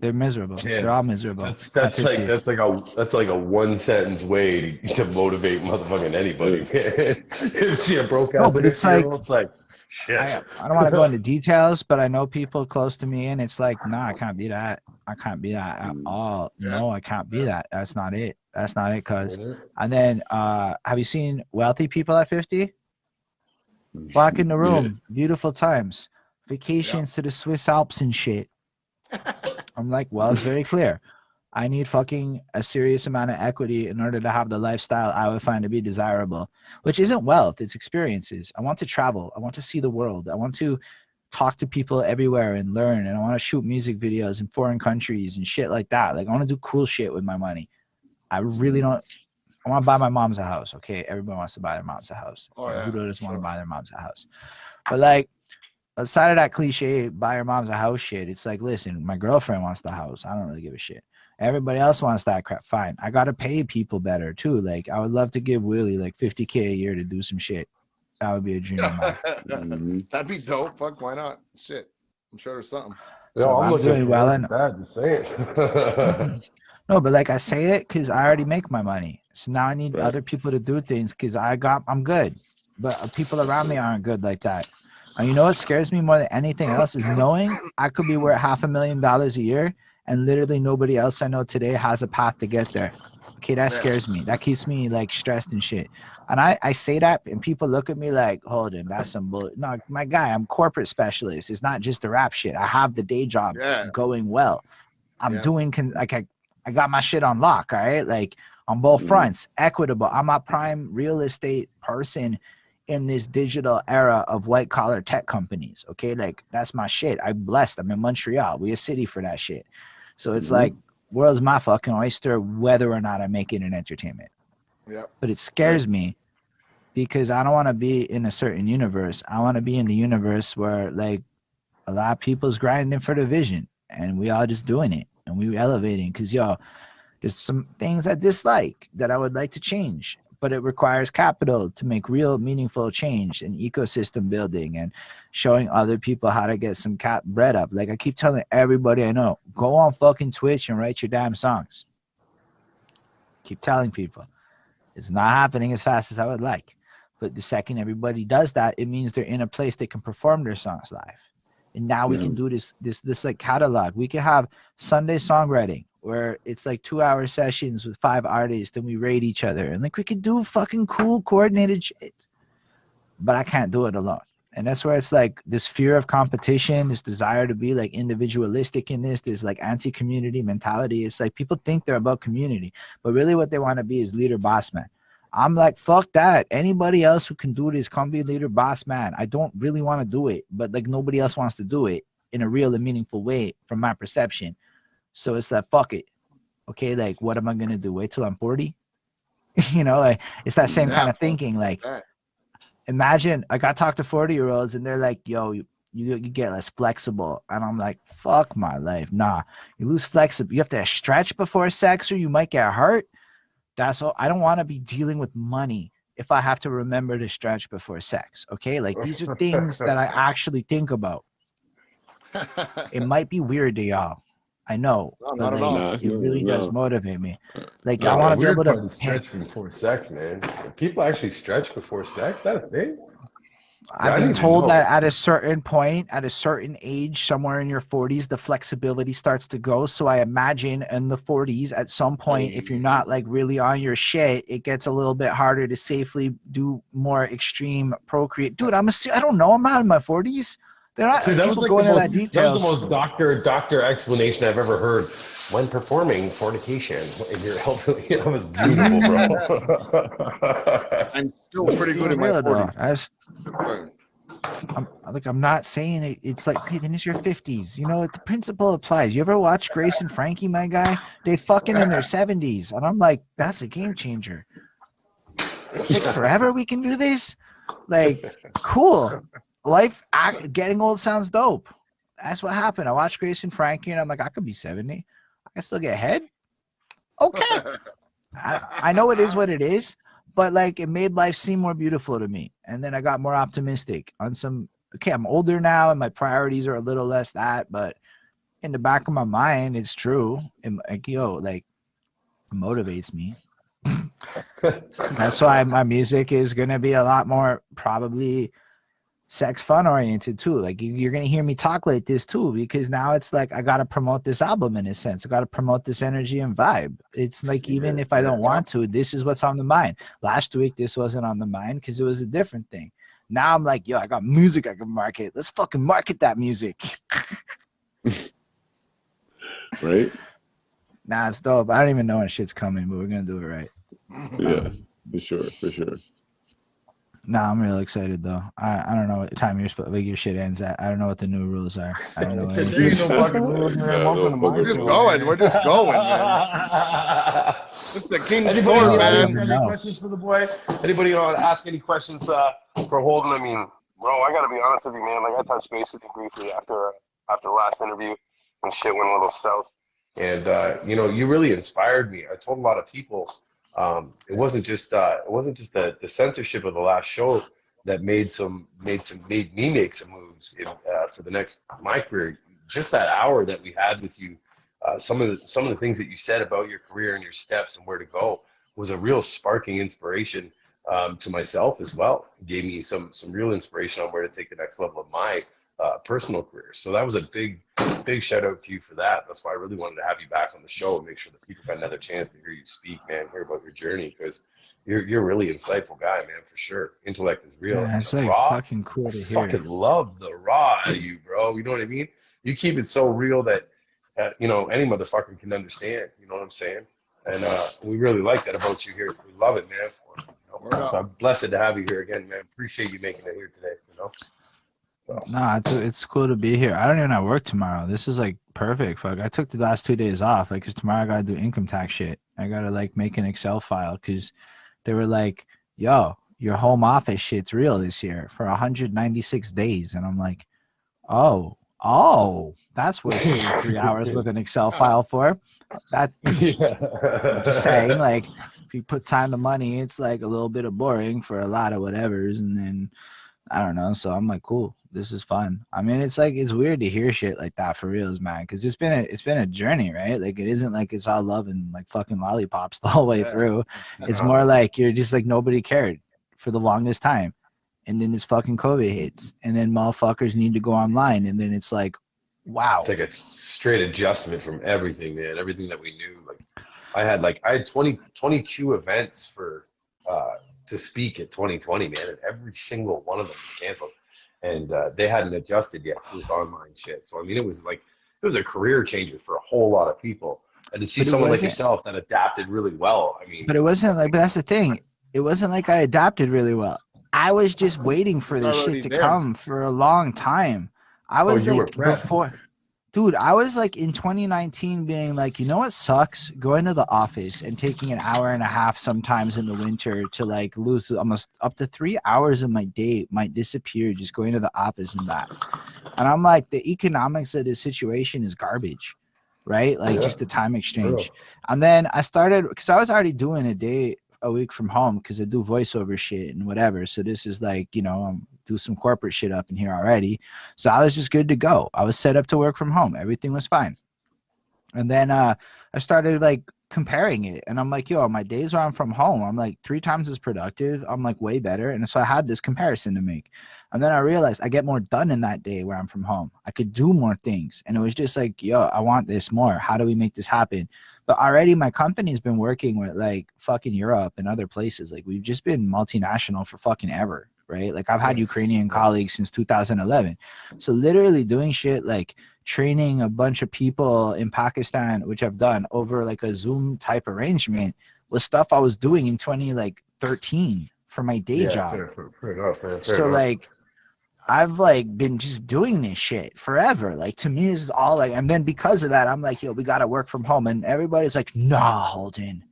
They're miserable. Yeah. They're all miserable. That's like a one sentence way to motivate motherfucking anybody. If you see a broke ass, but it's like shit. I don't want to go into details, but I know people close to me, and it's like, nah, I can't be that. I can't be that at all. Yeah. No, I can't be that. That's not it. That's not it. And then, have you seen wealthy people at 50? Walk in the room, beautiful times, vacations to the Swiss Alps and shit. I'm like, well, it's very clear. I need fucking a serious amount of equity in order to have the lifestyle I would find to be desirable, which isn't wealth, it's experiences. I want to travel. I want to see the world. I want to talk to people everywhere and learn. And I want to shoot music videos in foreign countries and shit like that. Like, I want to do cool shit with my money. I really don't. I want to buy my mom's a house. Okay, everybody wants to buy their mom's a house. Oh, yeah, who doesn't want to buy their mom's a house? But like, aside of that cliche, buy your mom's a house shit, it's like, listen, my girlfriend wants the house. I don't really give a shit. Everybody else wants that crap. Fine. I got to pay people better too. Like, I would love to give Willie like $50K a year to do some shit. That would be a dream of mine. That'd be dope. Fuck, why not? Shit. I'm sure there's something. So I'm doing well enough. To say it. No, but like I say it because I already make my money. So now I need other people to do things because I'm good. But people around me aren't good like that. And you know what scares me more than anything else is knowing I could be worth $500,000 a year and literally nobody else I know today has a path to get there. Okay, that scares me. That keeps me like stressed and shit. And I say that and people look at me like, Holden, that's some bull. No, my guy, I'm corporate specialist. It's not just the rap shit. I have the day job going well. I'm doing I got my shit on lock, all right? Like on both fronts, equitable. I'm a prime real estate person in this digital era of white collar tech companies. Okay. Like that's my shit. I'm blessed. I'm in Montreal. We a city for that shit. So it's like, world's my fucking oyster, whether or not I make it in entertainment. Yeah. But it scares me because I don't want to be in a certain universe. I want to be in the universe where like a lot of people's grinding for the vision and we all just doing it and we elevating. Cause there's some things I dislike that I would like to change. but it requires capital to make real meaningful change and ecosystem building and showing other people how to get some bread up. Like I keep telling everybody I know, go on fucking Twitch and write your damn songs. Keep telling people. It's not happening as fast as I would like. But the second everybody does that, it means they're in a place they can perform their songs live. And now we can do this like catalog. We can have Sunday songwriting where it's like 2-hour sessions with 5 artists and we rate each other. And like we can do fucking cool coordinated shit. But I can't do it alone. And that's where it's like this fear of competition, this desire to be like individualistic in this like anti-community mentality. It's like people think they're about community, but really what they want to be is leader boss man. I'm like, fuck that. Anybody else who can do this, come be leader boss man. I don't really want to do it, but like nobody else wants to do it in a real and meaningful way from my perception. So it's like, fuck it. Okay, like what am I going to do? Wait till I'm 40? You know, like it's that same kind of thinking. Like, imagine I got talked to 40-year-olds and they're like, yo, you get less flexible. And I'm like, fuck my life. Nah, you lose flexibility. You have to stretch before sex or you might get hurt. That's all. I don't want to be dealing with money if I have to remember to stretch before sex. Okay, like these are things that I actually think about. It might be weird to y'all. I know, but like, it really does motivate me. Like I want to be able to stretch before sex, man. People actually stretch before sex. Is that a thing? I've been told that at a certain point, at a certain age, somewhere in your 40s, the flexibility starts to go. So I imagine in the 40s, at some point, if you're not like really on your shit, it gets a little bit harder to safely do more extreme procreate. Dude, I don't know. I'm not in my 40s. They're not. Dude, that was like going into that details. That was the most doctor explanation I've ever heard when performing fornication. That was beautiful, bro. I'm still pretty good in my 40s. I'm not saying it. It's like, hey, then it's your 50s. You know, the principle applies. You ever watch Grace and Frankie, my guy? They fucking in their 70s, and I'm like, that's a game changer. It's like forever we can do this. Like, cool. Getting old sounds dope. That's what happened. I watched Grace and Frankie, and I'm like, I could be 70. I can still get head. Okay. I know it is what it is, but like it made life seem more beautiful to me. And then I got more optimistic on some. Okay, I'm older now, and my priorities are a little less that. But in the back of my mind, it's true. And like, it motivates me. That's why my music is gonna be a lot more probably sex fun oriented too. Like you're gonna hear me talk like this too, because now it's like I gotta promote this album in a sense. I gotta promote this energy and vibe. It's like even if I don't want to, this is what's on the mind. Last week this wasn't on the mind because it was a different thing. Now I'm like, yo, I got music I can market. Let's fucking market that music. Right? Nah, it's dope. I don't even know when shit's coming, but we're gonna do it right. Yeah, for sure. Nah, I'm really excited though. I don't know what time your shit ends at. I don't know what the new rules are. I don't know. There ain't no fucking rules, man. Welcome to my We're just going, man. Just the King's Court, man. Any questions for the boy? Anybody want to ask any questions for Holden? I mean, bro, I gotta be honest with you, man. Like I touched base with you briefly after the last interview when shit went a little south, and you really inspired me. I told a lot of people. It wasn't just the censorship of the last show that made me make some moves for the next my career. Just that hour that we had with you, some of the things that you said about your career and your steps and where to go was a real sparking inspiration to myself as well. It gave me some real inspiration on where to take the next level of my personal career. So that was a big shout out to you for that. That's why I really wanted to have you back on the show and make sure that people got another chance to hear you speak, man, hear about your journey, because you're a really insightful guy, man, for sure. Intellect is real. Yeah, it's like fucking cool to hear. Fucking love the raw out of you, bro. You know what I mean? You keep it so real that any motherfucker can understand. You know what I'm saying? And we really like that about you here. We love it, man. So I'm blessed to have you here again, man. Appreciate you making it here today. So. Nah, it's cool to be here. I don't even have work tomorrow. This is like perfect. Fuck, I took the last 2 days off, like, cause tomorrow I gotta do income tax shit. I gotta like make an Excel file, cause they were like, "Yo, your home office shit's real this year for 196 days," and I'm like, "Oh, that's what 3 hours with an Excel file for." That I'm just saying, like, if you put time to money, it's like a little bit of boring for a lot of whatevers, and then I don't know. So I'm like, cool, this is fun. I mean, it's like it's weird to hear shit like that for reals, man, because it's been a journey, right? Like it isn't like it's all love and like fucking lollipops the whole way through. It's more like you're just like nobody cared for the longest time, and then this fucking COVID hits, and then motherfuckers need to go online, and then it's like, wow. It's like a straight adjustment from everything, man. Everything that we knew. Like I had 22 events for to speak at 2020, man, and every single one of them was canceled, and they hadn't adjusted yet to this online shit. So I mean, it was a career changer for a whole lot of people, and to see someone like yourself that adapted really well. I mean, but it wasn't like. But that's the thing. It wasn't like I adapted really well. I was just waiting for this shit to come for a long time. I was like before. Dude, I was like in 2019 being like, you know what sucks? Going to the office and taking an hour and a half sometimes in the winter to like lose almost up to 3 hours of my day might disappear just going to the office and back. And I'm like, the economics of this situation is garbage, right? Like just the time exchange. And then I started, because I was already doing a day a week from home because I do voiceover shit and whatever. So this is like, you know, I'm do some corporate shit up in here already. So I was just good to go. I was set up to work from home. Everything was fine. And then I started like comparing it, and I'm like, yo, my days where I'm from home, I'm like 3 times as productive. I'm like way better. And so I had this comparison to make. And then I realized I get more done in that day where I'm from home. I could do more things. And it was just like, yo, I want this more. How do we make this happen? But already my company's been working with like fucking Europe and other places. Like we've just been multinational for fucking ever, right? Like I've had Ukrainian colleagues since 2011. So literally doing shit like training a bunch of people in Pakistan, which I've done over like a Zoom type arrangement, was stuff I was doing in 2013 for my day job. Fair enough, man. So like I've like been just doing this shit forever. Like to me, this is all like, and then because of that, I'm like, yo, we got to work from home. And everybody's like, nah, Holden,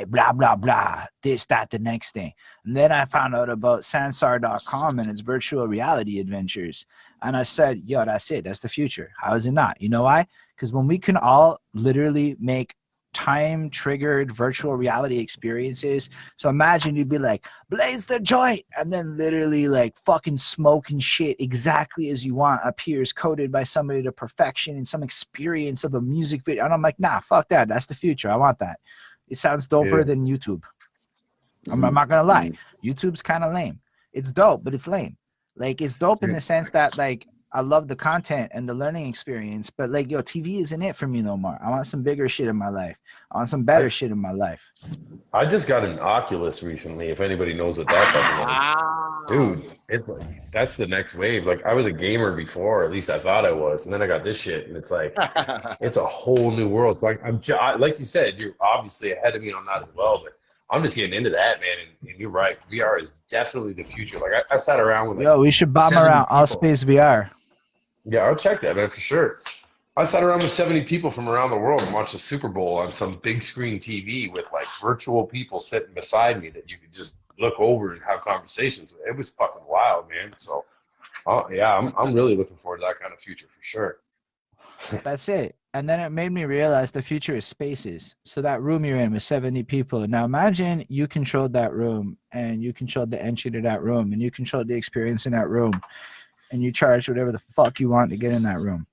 blah, blah, blah, this, that, the next thing. And then I found out about Sansar.com and its virtual reality adventures. And I said, yo, that's it. That's the future. How is it not? You know why? Because when we can all literally make time-triggered virtual reality experiences. So imagine you'd be like, blaze the joint, and then literally like fucking smoking shit exactly as you want appears coded by somebody to perfection in some experience of a music video. And I'm like, nah, fuck that. That's the future. I want that. It sounds doper than YouTube. I'm not gonna lie. YouTube's kind of lame. It's dope, but it's lame. Like it's dope in the sense that like I love the content and the learning experience, but like, yo, TV isn't it for me no more. I want some bigger shit in my life. I want some better shit in my life. I just got an Oculus recently, if anybody knows what that fucking is. Dude, it's like, that's the next wave. Like, I was a gamer before, at least I thought I was, and then I got this shit, and it's like, it's a whole new world. It's like, like you said, you're obviously ahead of me on that as well, but I'm just getting into that, man, and you're right. VR is definitely the future. Like, I sat around with like, yo, we should bomb around all space VR. Yeah, I'll check that, man, for sure. I sat around with 70 people from around the world and watched the Super Bowl on some big screen TV with like virtual people sitting beside me that you could just look over and have conversations with. It was fucking wild, man. So, yeah, I'm really looking forward to that kind of future for sure. That's it. And then it made me realize the future is spaces. So that room you're in with 70 people. Now imagine you controlled that room and you controlled the entry to that room and you controlled the experience in that room. And you charge whatever the fuck you want to get in that room.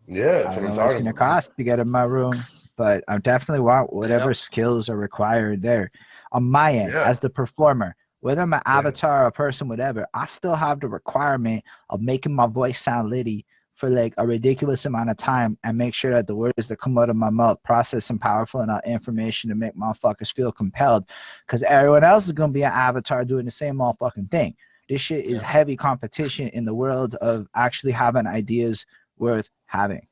Yeah, I don't know what it's going to cost to get in my room, but I definitely want whatever skills are required there. On my end, as the performer, whether I'm an avatar or a person, whatever, I still have the requirement of making my voice sound litty for like a ridiculous amount of time and make sure that the words that come out of my mouth process and powerful enough information to make motherfuckers feel compelled, because everyone else is going to be an avatar doing the same motherfucking thing. This shit is heavy competition in the world of actually having ideas worth having.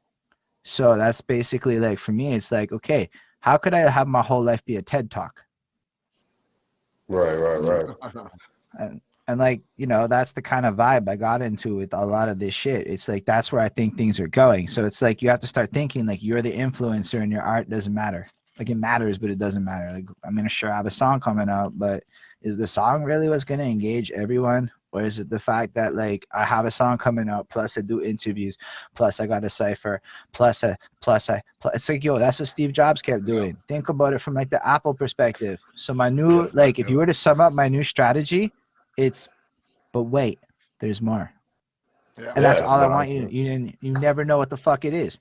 So that's basically like, for me, it's like, okay, how could I have my whole life be a TED Talk? Right. And like, you know, that's the kind of vibe I got into with a lot of this shit. It's like, that's where I think things are going. So it's like, you have to start thinking like you're the influencer and your art doesn't matter. Like it matters, but it doesn't matter. Like, I mean, sure, I have a song coming out, but is the song really what's going to engage everyone? Or is it the fact that like I have a song coming out, plus I do interviews, plus I got a cipher, plus it's like, yo, that's what Steve Jobs kept doing. Think about it from like the Apple perspective. So my new, like, if you were to sum up my new strategy, it's, but wait, there's more. And that's all I want you. You never know what the fuck it is.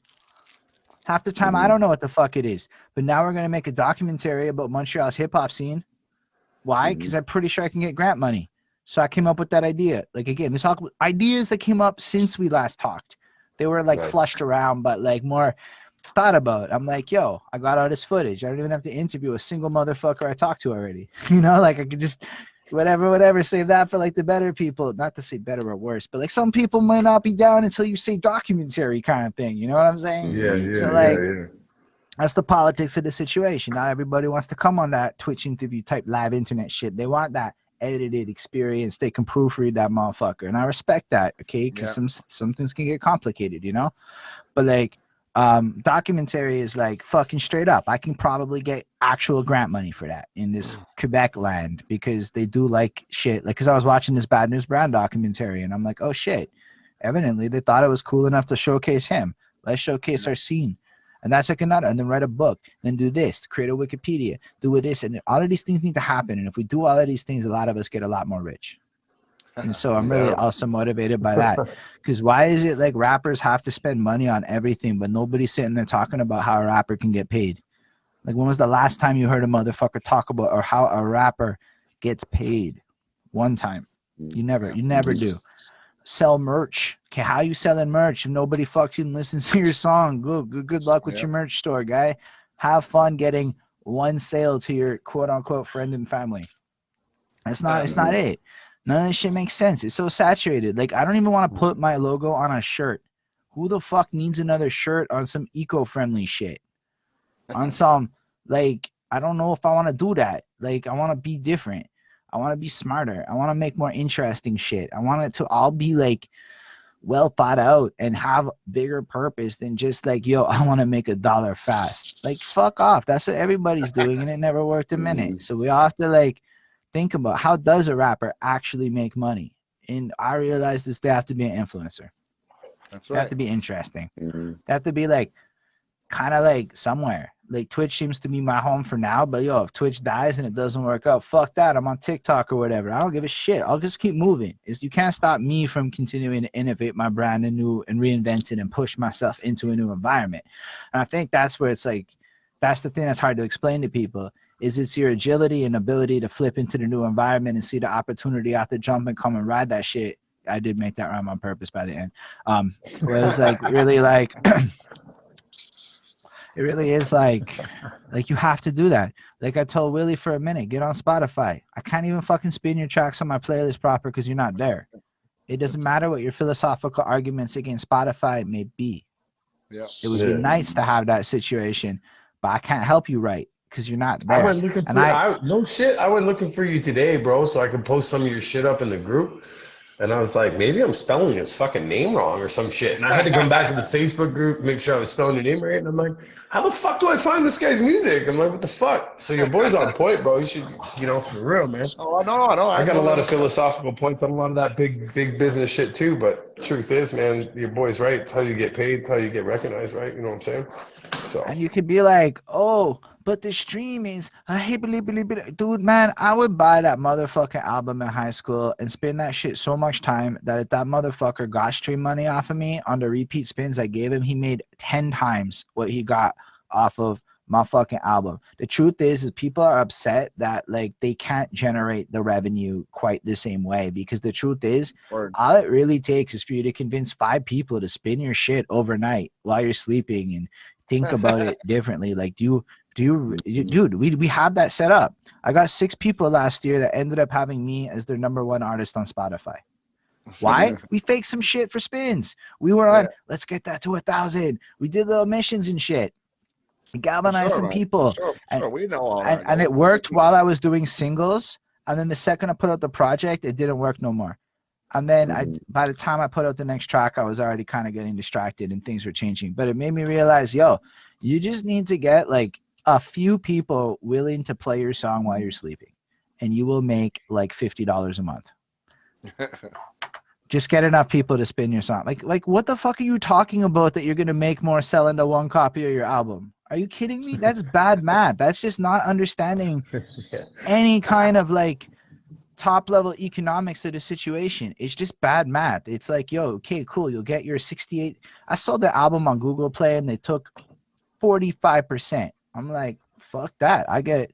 Half the time I don't know what the fuck it is. But now we're gonna make a documentary about Montreal's hip hop scene. Why? Because I'm pretty sure I can get grant money. So I came up with that idea. Like, again, this all ideas that came up since we last talked. They were like flushed around, but like more thought about. I'm like, yo, I got all this footage. I don't even have to interview a single motherfucker I talked to already. You know, like I could just whatever, save that for like the better people. Not to say better or worse, but like some people might not be down until you say documentary kind of thing. You know what I'm saying? That's the politics of the situation. Not everybody wants to come on that Twitch interview type live internet shit. They want that edited experience. They can proofread that motherfucker, and I respect that. Okay, because some things can get complicated, you know. But like, documentary is like fucking straight up. I can probably get actual grant money for that in this Quebec land because they do like shit. Like, because I was watching this Bad News Brown documentary, and I'm like, oh shit. Evidently, they thought it was cool enough to showcase him. Let's showcase our scene. And that's like another, and then write a book, then do this, create a Wikipedia, do this, and all of these things need to happen. And if we do all of these things, a lot of us get a lot more rich. And so I'm really also motivated by that. Because why is it like rappers have to spend money on everything, but nobody's sitting there talking about how a rapper can get paid? Like, when was the last time you heard a motherfucker talk about or how a rapper gets paid? One time. You never do. Sell merch. Okay, how you selling merch if nobody fucking listens to your song? Good luck with your merch store, guy. Have fun getting one sale to your quote unquote friend and family. It's not it. None of this shit makes sense. It's so saturated. Like, I don't even want to put my logo on a shirt. Who the fuck needs another shirt on some eco-friendly shit? On some, like, I don't know if I want to do that. Like, I want to be different. I want to be smarter. I want to make more interesting shit. I want it to all be like well thought out and have bigger purpose than just like, yo, I want to make $1 fast. Like, fuck off. That's what everybody's doing, and it never worked a minute. So we all have to like think about, how does a rapper actually make money? And I realized this, they have to be an influencer. That's They right. have to be interesting. They have to be like kind of like somewhere. Like, Twitch seems to be my home for now, but yo, if Twitch dies and it doesn't work out, fuck that. I'm on TikTok or whatever. I don't give a shit. I'll just keep moving. You can't stop me from continuing to innovate my brand and reinvent it and push myself into a new environment. And I think that's where it's like, that's the thing that's hard to explain to people, is it's your agility and ability to flip into the new environment and see the opportunity out the jump and come and ride that shit. I did make that rhyme on purpose by the end. Where it was like really like it really is like you have to do that. Like I told Willie for a minute, get on Spotify. I can't even fucking spin your tracks on my playlist proper because you're not there. It doesn't matter what your philosophical arguments against Spotify may be. It would be nice to have that situation, but I can't help you right because you're not there. I went looking for I went looking for you today, bro, so I could post some of your shit up in the group. And I was like, maybe I'm spelling his fucking name wrong or some shit. And I had to come back to the Facebook group, make sure I was spelling your name right. And I'm like, how the fuck do I find this guy's music? I'm like, what the fuck? So your boy's on point, bro. You should, for real, man. Oh, no. I got a lot of philosophical points on a lot of that big business shit too. But truth is, man, your boy's right. It's how you get paid. It's how you get recognized, right? You know what I'm saying? So. And you could be like, oh, but the stream is, dude, man, I would buy that motherfucking album in high school and spend that shit so much time that if that motherfucker got stream money off of me on the repeat spins I gave him, he made 10 times what he got off of my fucking album. The truth is people are upset that like they can't generate the revenue quite the same way, because the truth is all it really takes is for you to convince 5 people to spin your shit overnight while you're sleeping and think about it differently. Like, dude, we have that set up. I got 6 people last year that ended up having me as their #1 artist on Spotify. Why? We faked some shit for spins. We were on, let's get that to 1,000. We did little missions and shit. We galvanized some people. We know all and it worked while I was doing singles. And then the second I put out the project, it didn't work no more. And then by the time I put out the next track, I was already kind of getting distracted and things were changing. But it made me realize, you just need to get like a few people willing to play your song while you're sleeping, and you will make like $50 a month. Just get enough people to spin your song. Like what the fuck are you talking about that you're gonna make more selling the one copy of your album? Are you kidding me? That's bad math. That's just not understanding any kind of like top level economics of the situation. It's just bad math. It's like, yo, okay, cool. You'll get your 68. I sold the album on Google Play and they took 45%. I'm like, fuck that. I get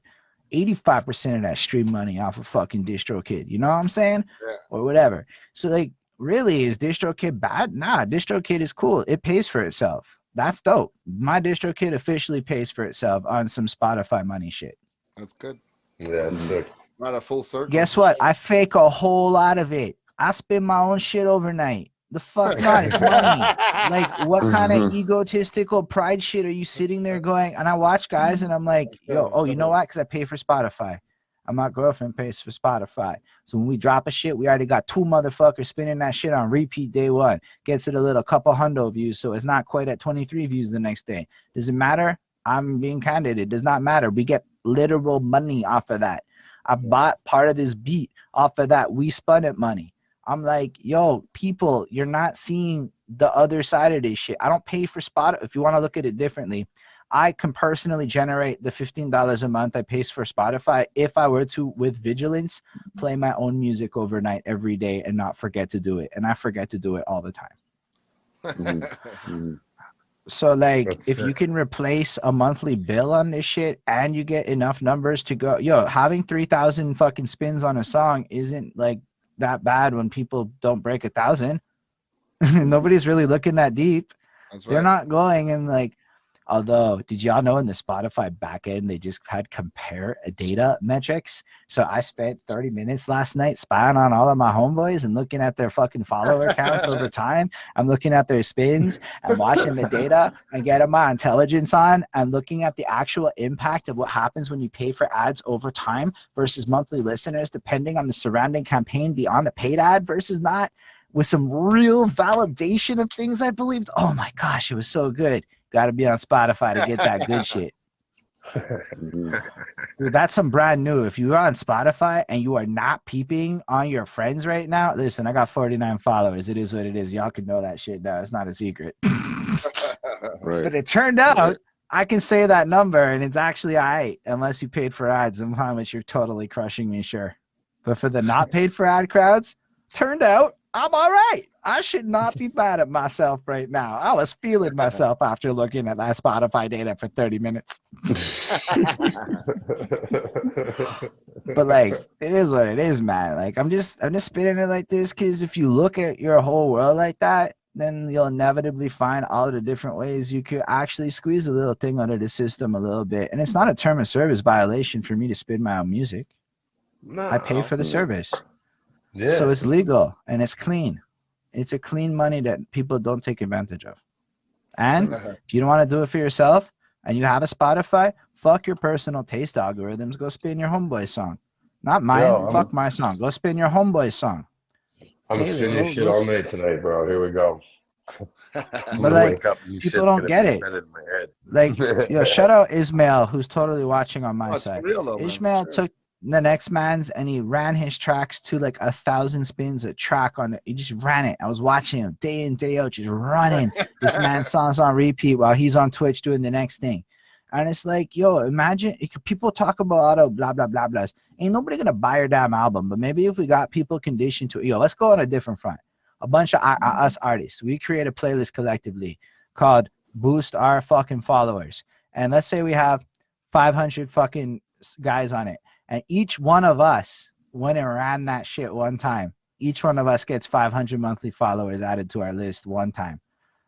85% of that stream money off of fucking DistroKid. You know what I'm saying? Yeah. Or whatever. So like, really, is DistroKid bad? Nah, DistroKid is cool. It pays for itself. That's dope. My DistroKid officially pays for itself on some Spotify money shit. That's good. Yeah, that's sick. Not a full circle. Guess what? I fake a whole lot of it. I spend my own shit overnight. The fuck not? It's money. Like, what kind of egotistical pride shit are you sitting there going? And I watch guys and I'm like, yo, oh, you know what? Because I pay for Spotify. And my girlfriend pays for Spotify. So when we drop a shit, we already got 2 motherfuckers spinning that shit on repeat day 1. Gets it a little couple hundo views. So it's not quite at 23 views the next day. Does it matter? I'm being candid. It does not matter. We get literal money off of that. I bought part of this beat off of that. We spun it money. I'm like, yo, people, you're not seeing the other side of this shit. I don't pay for Spotify. If you want to look at it differently, I can personally generate the $15 a month I pay for Spotify if I were to, with vigilance, play my own music overnight every day and not forget to do it. And I forget to do it all the time. So like, That's if sick. you can replace a monthly bill on this shit and you get enough numbers to go, yo, having 3,000 fucking spins on a song isn't like that bad when people don't break 1,000. Nobody's really looking that deep. That's They're right. not going and like, although, did y'all know in the Spotify backend, they just had compare data metrics? So I spent 30 minutes last night spying on all of my homeboys and looking at their fucking follower counts over time. I'm looking at their spins and watching the data and getting my intelligence on and looking at the actual impact of what happens when you pay for ads over time versus monthly listeners, depending on the surrounding campaign beyond the paid ad versus not, with some real validation of things I believed. Oh my gosh, it was so good. Got to be on Spotify to get that good shit. Dude, that's some brand new. If you're on Spotify and you are not peeping on your friends right now, listen, I got 49 followers. It is what it is. Y'all can know that shit now. It's not a secret. Right. But it turned out I can say that number and it's actually all right, unless you paid for ads. And how much you're totally crushing me, sure. But for the not paid for ad crowds, turned out I'm all right. I should not be mad at myself right now. I was feeling myself after looking at that Spotify data for 30 minutes. But like, it is what it is, man. Like, I'm just spinning it like this because if you look at your whole world like that, then you'll inevitably find all of the different ways you could actually squeeze a little thing under the system a little bit. And it's not a term of service violation for me to spin my own music. No, I pay for the service. Yeah. So it's legal and it's clean. It's a clean money that people don't take advantage of. And if you don't want to do it for yourself and you have a Spotify, fuck your personal taste algorithms. Go spin your homeboy song. Not mine. Yo, fuck my song. Go spin your homeboy song. I'm gonna spin your shit all night tonight, bro. Here we go. But like, people don't get it. Like, yo, shout out Ismail, who's totally watching on my side. Ismail took the next man's and he ran his tracks to like 1,000 spins a track on it. He just ran it. I was watching him day in, day out, just running this man's songs on repeat while he's on Twitch doing the next thing. And it's like, yo, imagine people talk about auto blah blah blah blahs. Ain't nobody gonna buy your damn album, but maybe if we got people conditioned to, yo, let's go on a different front. A bunch of us artists, we create a playlist collectively called Boost Our Fucking Followers, and let's say we have 500 fucking guys on it. And each one of us went and ran that shit one time. Each one of us gets 500 monthly followers added to our list one time.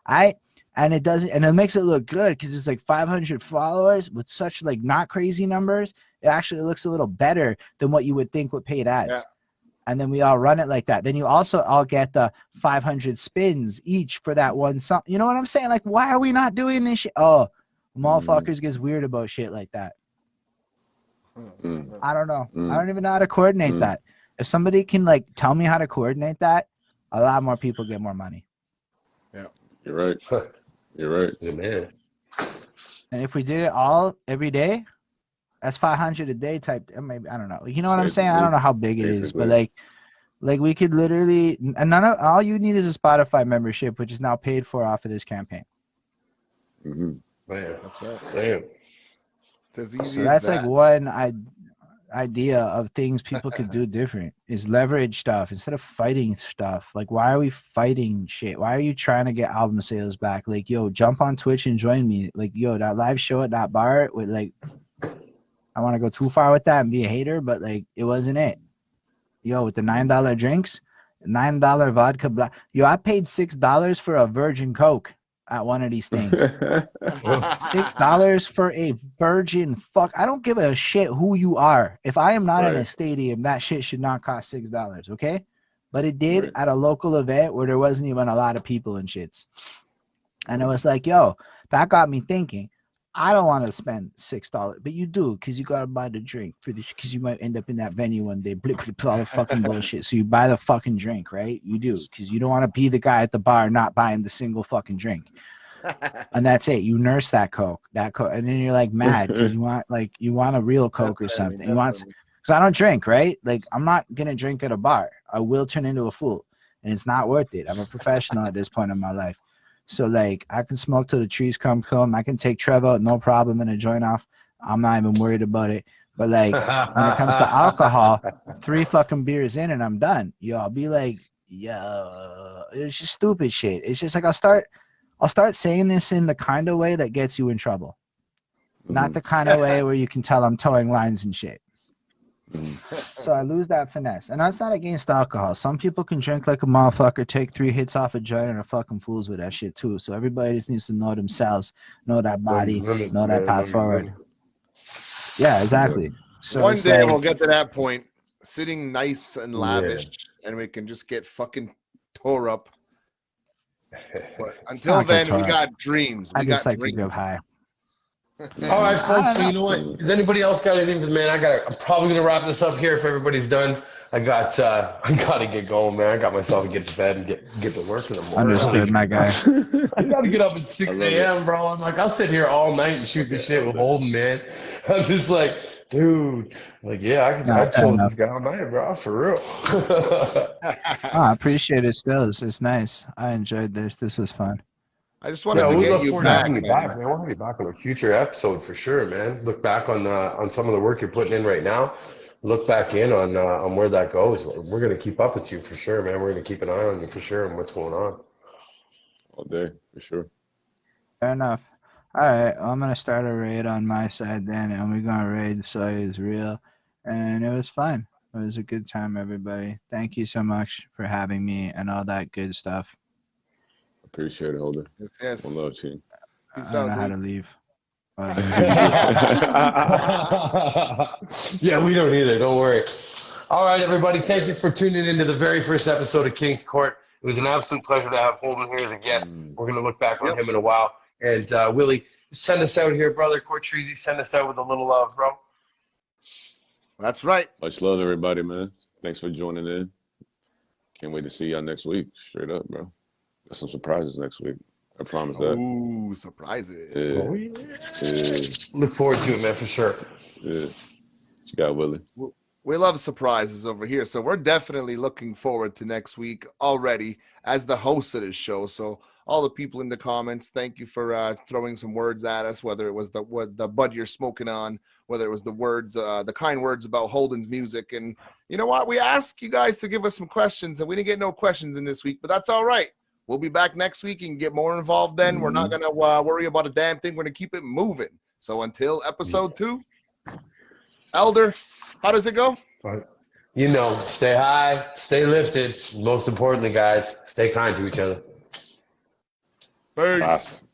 And it doesn't, and it makes it look good because it's like 500 followers with such like not crazy numbers. It actually looks a little better than what you would think with paid ads. Yeah. And then we all run it like that. Then you also all get the 500 spins each for that one song. You know what I'm saying? Like, why are we not doing this shit? Oh, motherfuckers gets weird about shit like that. I don't know. I don't even know how to coordinate that. If somebody can like tell me how to coordinate that, a lot more people get more money. Yeah, you're right. You're right. Yeah, man. And if we did it all every day, that's 500 a day type. Maybe I don't know. You know what I'm saying? I don't know how big it is, but like Like we could literally, and all you need is a Spotify membership, which is now paid for off of this campaign. Mm-hmm. Man, That's right. damn. It's as easy So as that's that. like one idea of things people could do different is leverage stuff instead of fighting stuff. Like, why are we fighting shit? Why are you trying to get album sales back? Like, yo, jump on Twitch and join me. Like, yo, that live show at that bar with like, I want to go too far with that and be a hater, but like, it wasn't it. Yo, with the $9 drinks, $9 vodka black. Yo, I paid $6 for a virgin Coke at one of these things. $6 for a virgin fuck. I don't give a shit who you are. If I am not in a stadium, that shit should not cost $6, okay? But it did at a local event where there wasn't even a lot of people and shits. And it was like, yo, that got me thinking. I don't want to spend $6, but you do because you gotta buy the drink for this because you might end up in that venue one day. Blip, blip, all the fucking bullshit. So you buy the fucking drink, right? You do because you don't want to be the guy at the bar not buying the single fucking drink. And that's it. You nurse that Coke, and then you're like mad because you want a real Coke or something. You want because I don't drink, right? Like I'm not gonna drink at a bar. I will turn into a fool, and it's not worth it. I'm a professional at this point in my life. So like I can smoke till the trees come home. I can take Trev out, no problem, and a joint off. I'm not even worried about it. But like when it comes to alcohol, 3 fucking beers in and I'm done. Yo, I'll be like, yo, it's just stupid shit. It's just like I'll start saying this in the kind of way that gets you in trouble. Not the kind of way where you can tell I'm towing lines and shit. So I lose that finesse. And that's not against alcohol. Some people can drink like a motherfucker, take 3 hits off a joint and are fucking fools with that shit too. So everybody just needs to know themselves, know that body, know that path forward. Yeah, exactly. So one day we'll get to that point, sitting nice and lavish, and we can just get fucking tore up. But until then, we got dreams. I just like to go high. All right, folks. So you know what? Has anybody else got anything for the man? I'm probably gonna wrap this up here if everybody's done. I gotta get going, man. I got myself to get to bed and get to work in the morning. Understood, my guy. I gotta get up at 6 a.m., bro. I'm like, I'll sit here all night and shoot this shit with Holden, man. I'm just like, dude, like, yeah, I'd chill with this guy all night, bro, for real. I appreciate it still. It's nice. I enjoyed this. This was fun. I just wanted to get you back, man. I want to be back on a future episode for sure, man. Look back on some of the work you're putting in right now. Look back in on where that goes. We're gonna keep up with you for sure, man. We're gonna keep an eye on you for sure and what's going on. All day, for sure. Fair enough. All right, I'm gonna start a raid on my side then, and we're gonna raid Soy is Real, and it was fun. It was a good time, everybody. Thank you so much for having me and all that good stuff. Appreciate it, Holden. Yes. One love, team. I don't know how to leave. Yeah, we don't either. Don't worry. All right, everybody. Thank you for tuning into the very first episode of King's Court. It was an absolute pleasure to have Holden here as a guest. We're going to look back on him in a while. And Willie, send us out here, brother. Kourt Treezy, send us out with a little love, bro. That's right. Much love, everybody, man. Thanks for joining in. Can't wait to see y'all next week. Straight up, bro. Got some surprises next week. I promise that. Ooh, surprises. Yeah. Oh, yeah. Look forward to it, man, for sure. Yeah. What you got, Willie? We love surprises over here, so we're definitely looking forward to next week already as the host of this show. So all the people in the comments, thank you for throwing some words at us, whether it was the bud you're smoking on, whether it was the words, the kind words about Holden's music. And you know what? We asked you guys to give us some questions, and we didn't get no questions in this week, but that's all right. We'll be back next week and get more involved then. We're not going to worry about a damn thing. We're going to keep it moving. So until episode 2, Elder, how does it go? You know, stay high, stay lifted. Most importantly, guys, stay kind to each other. Peace.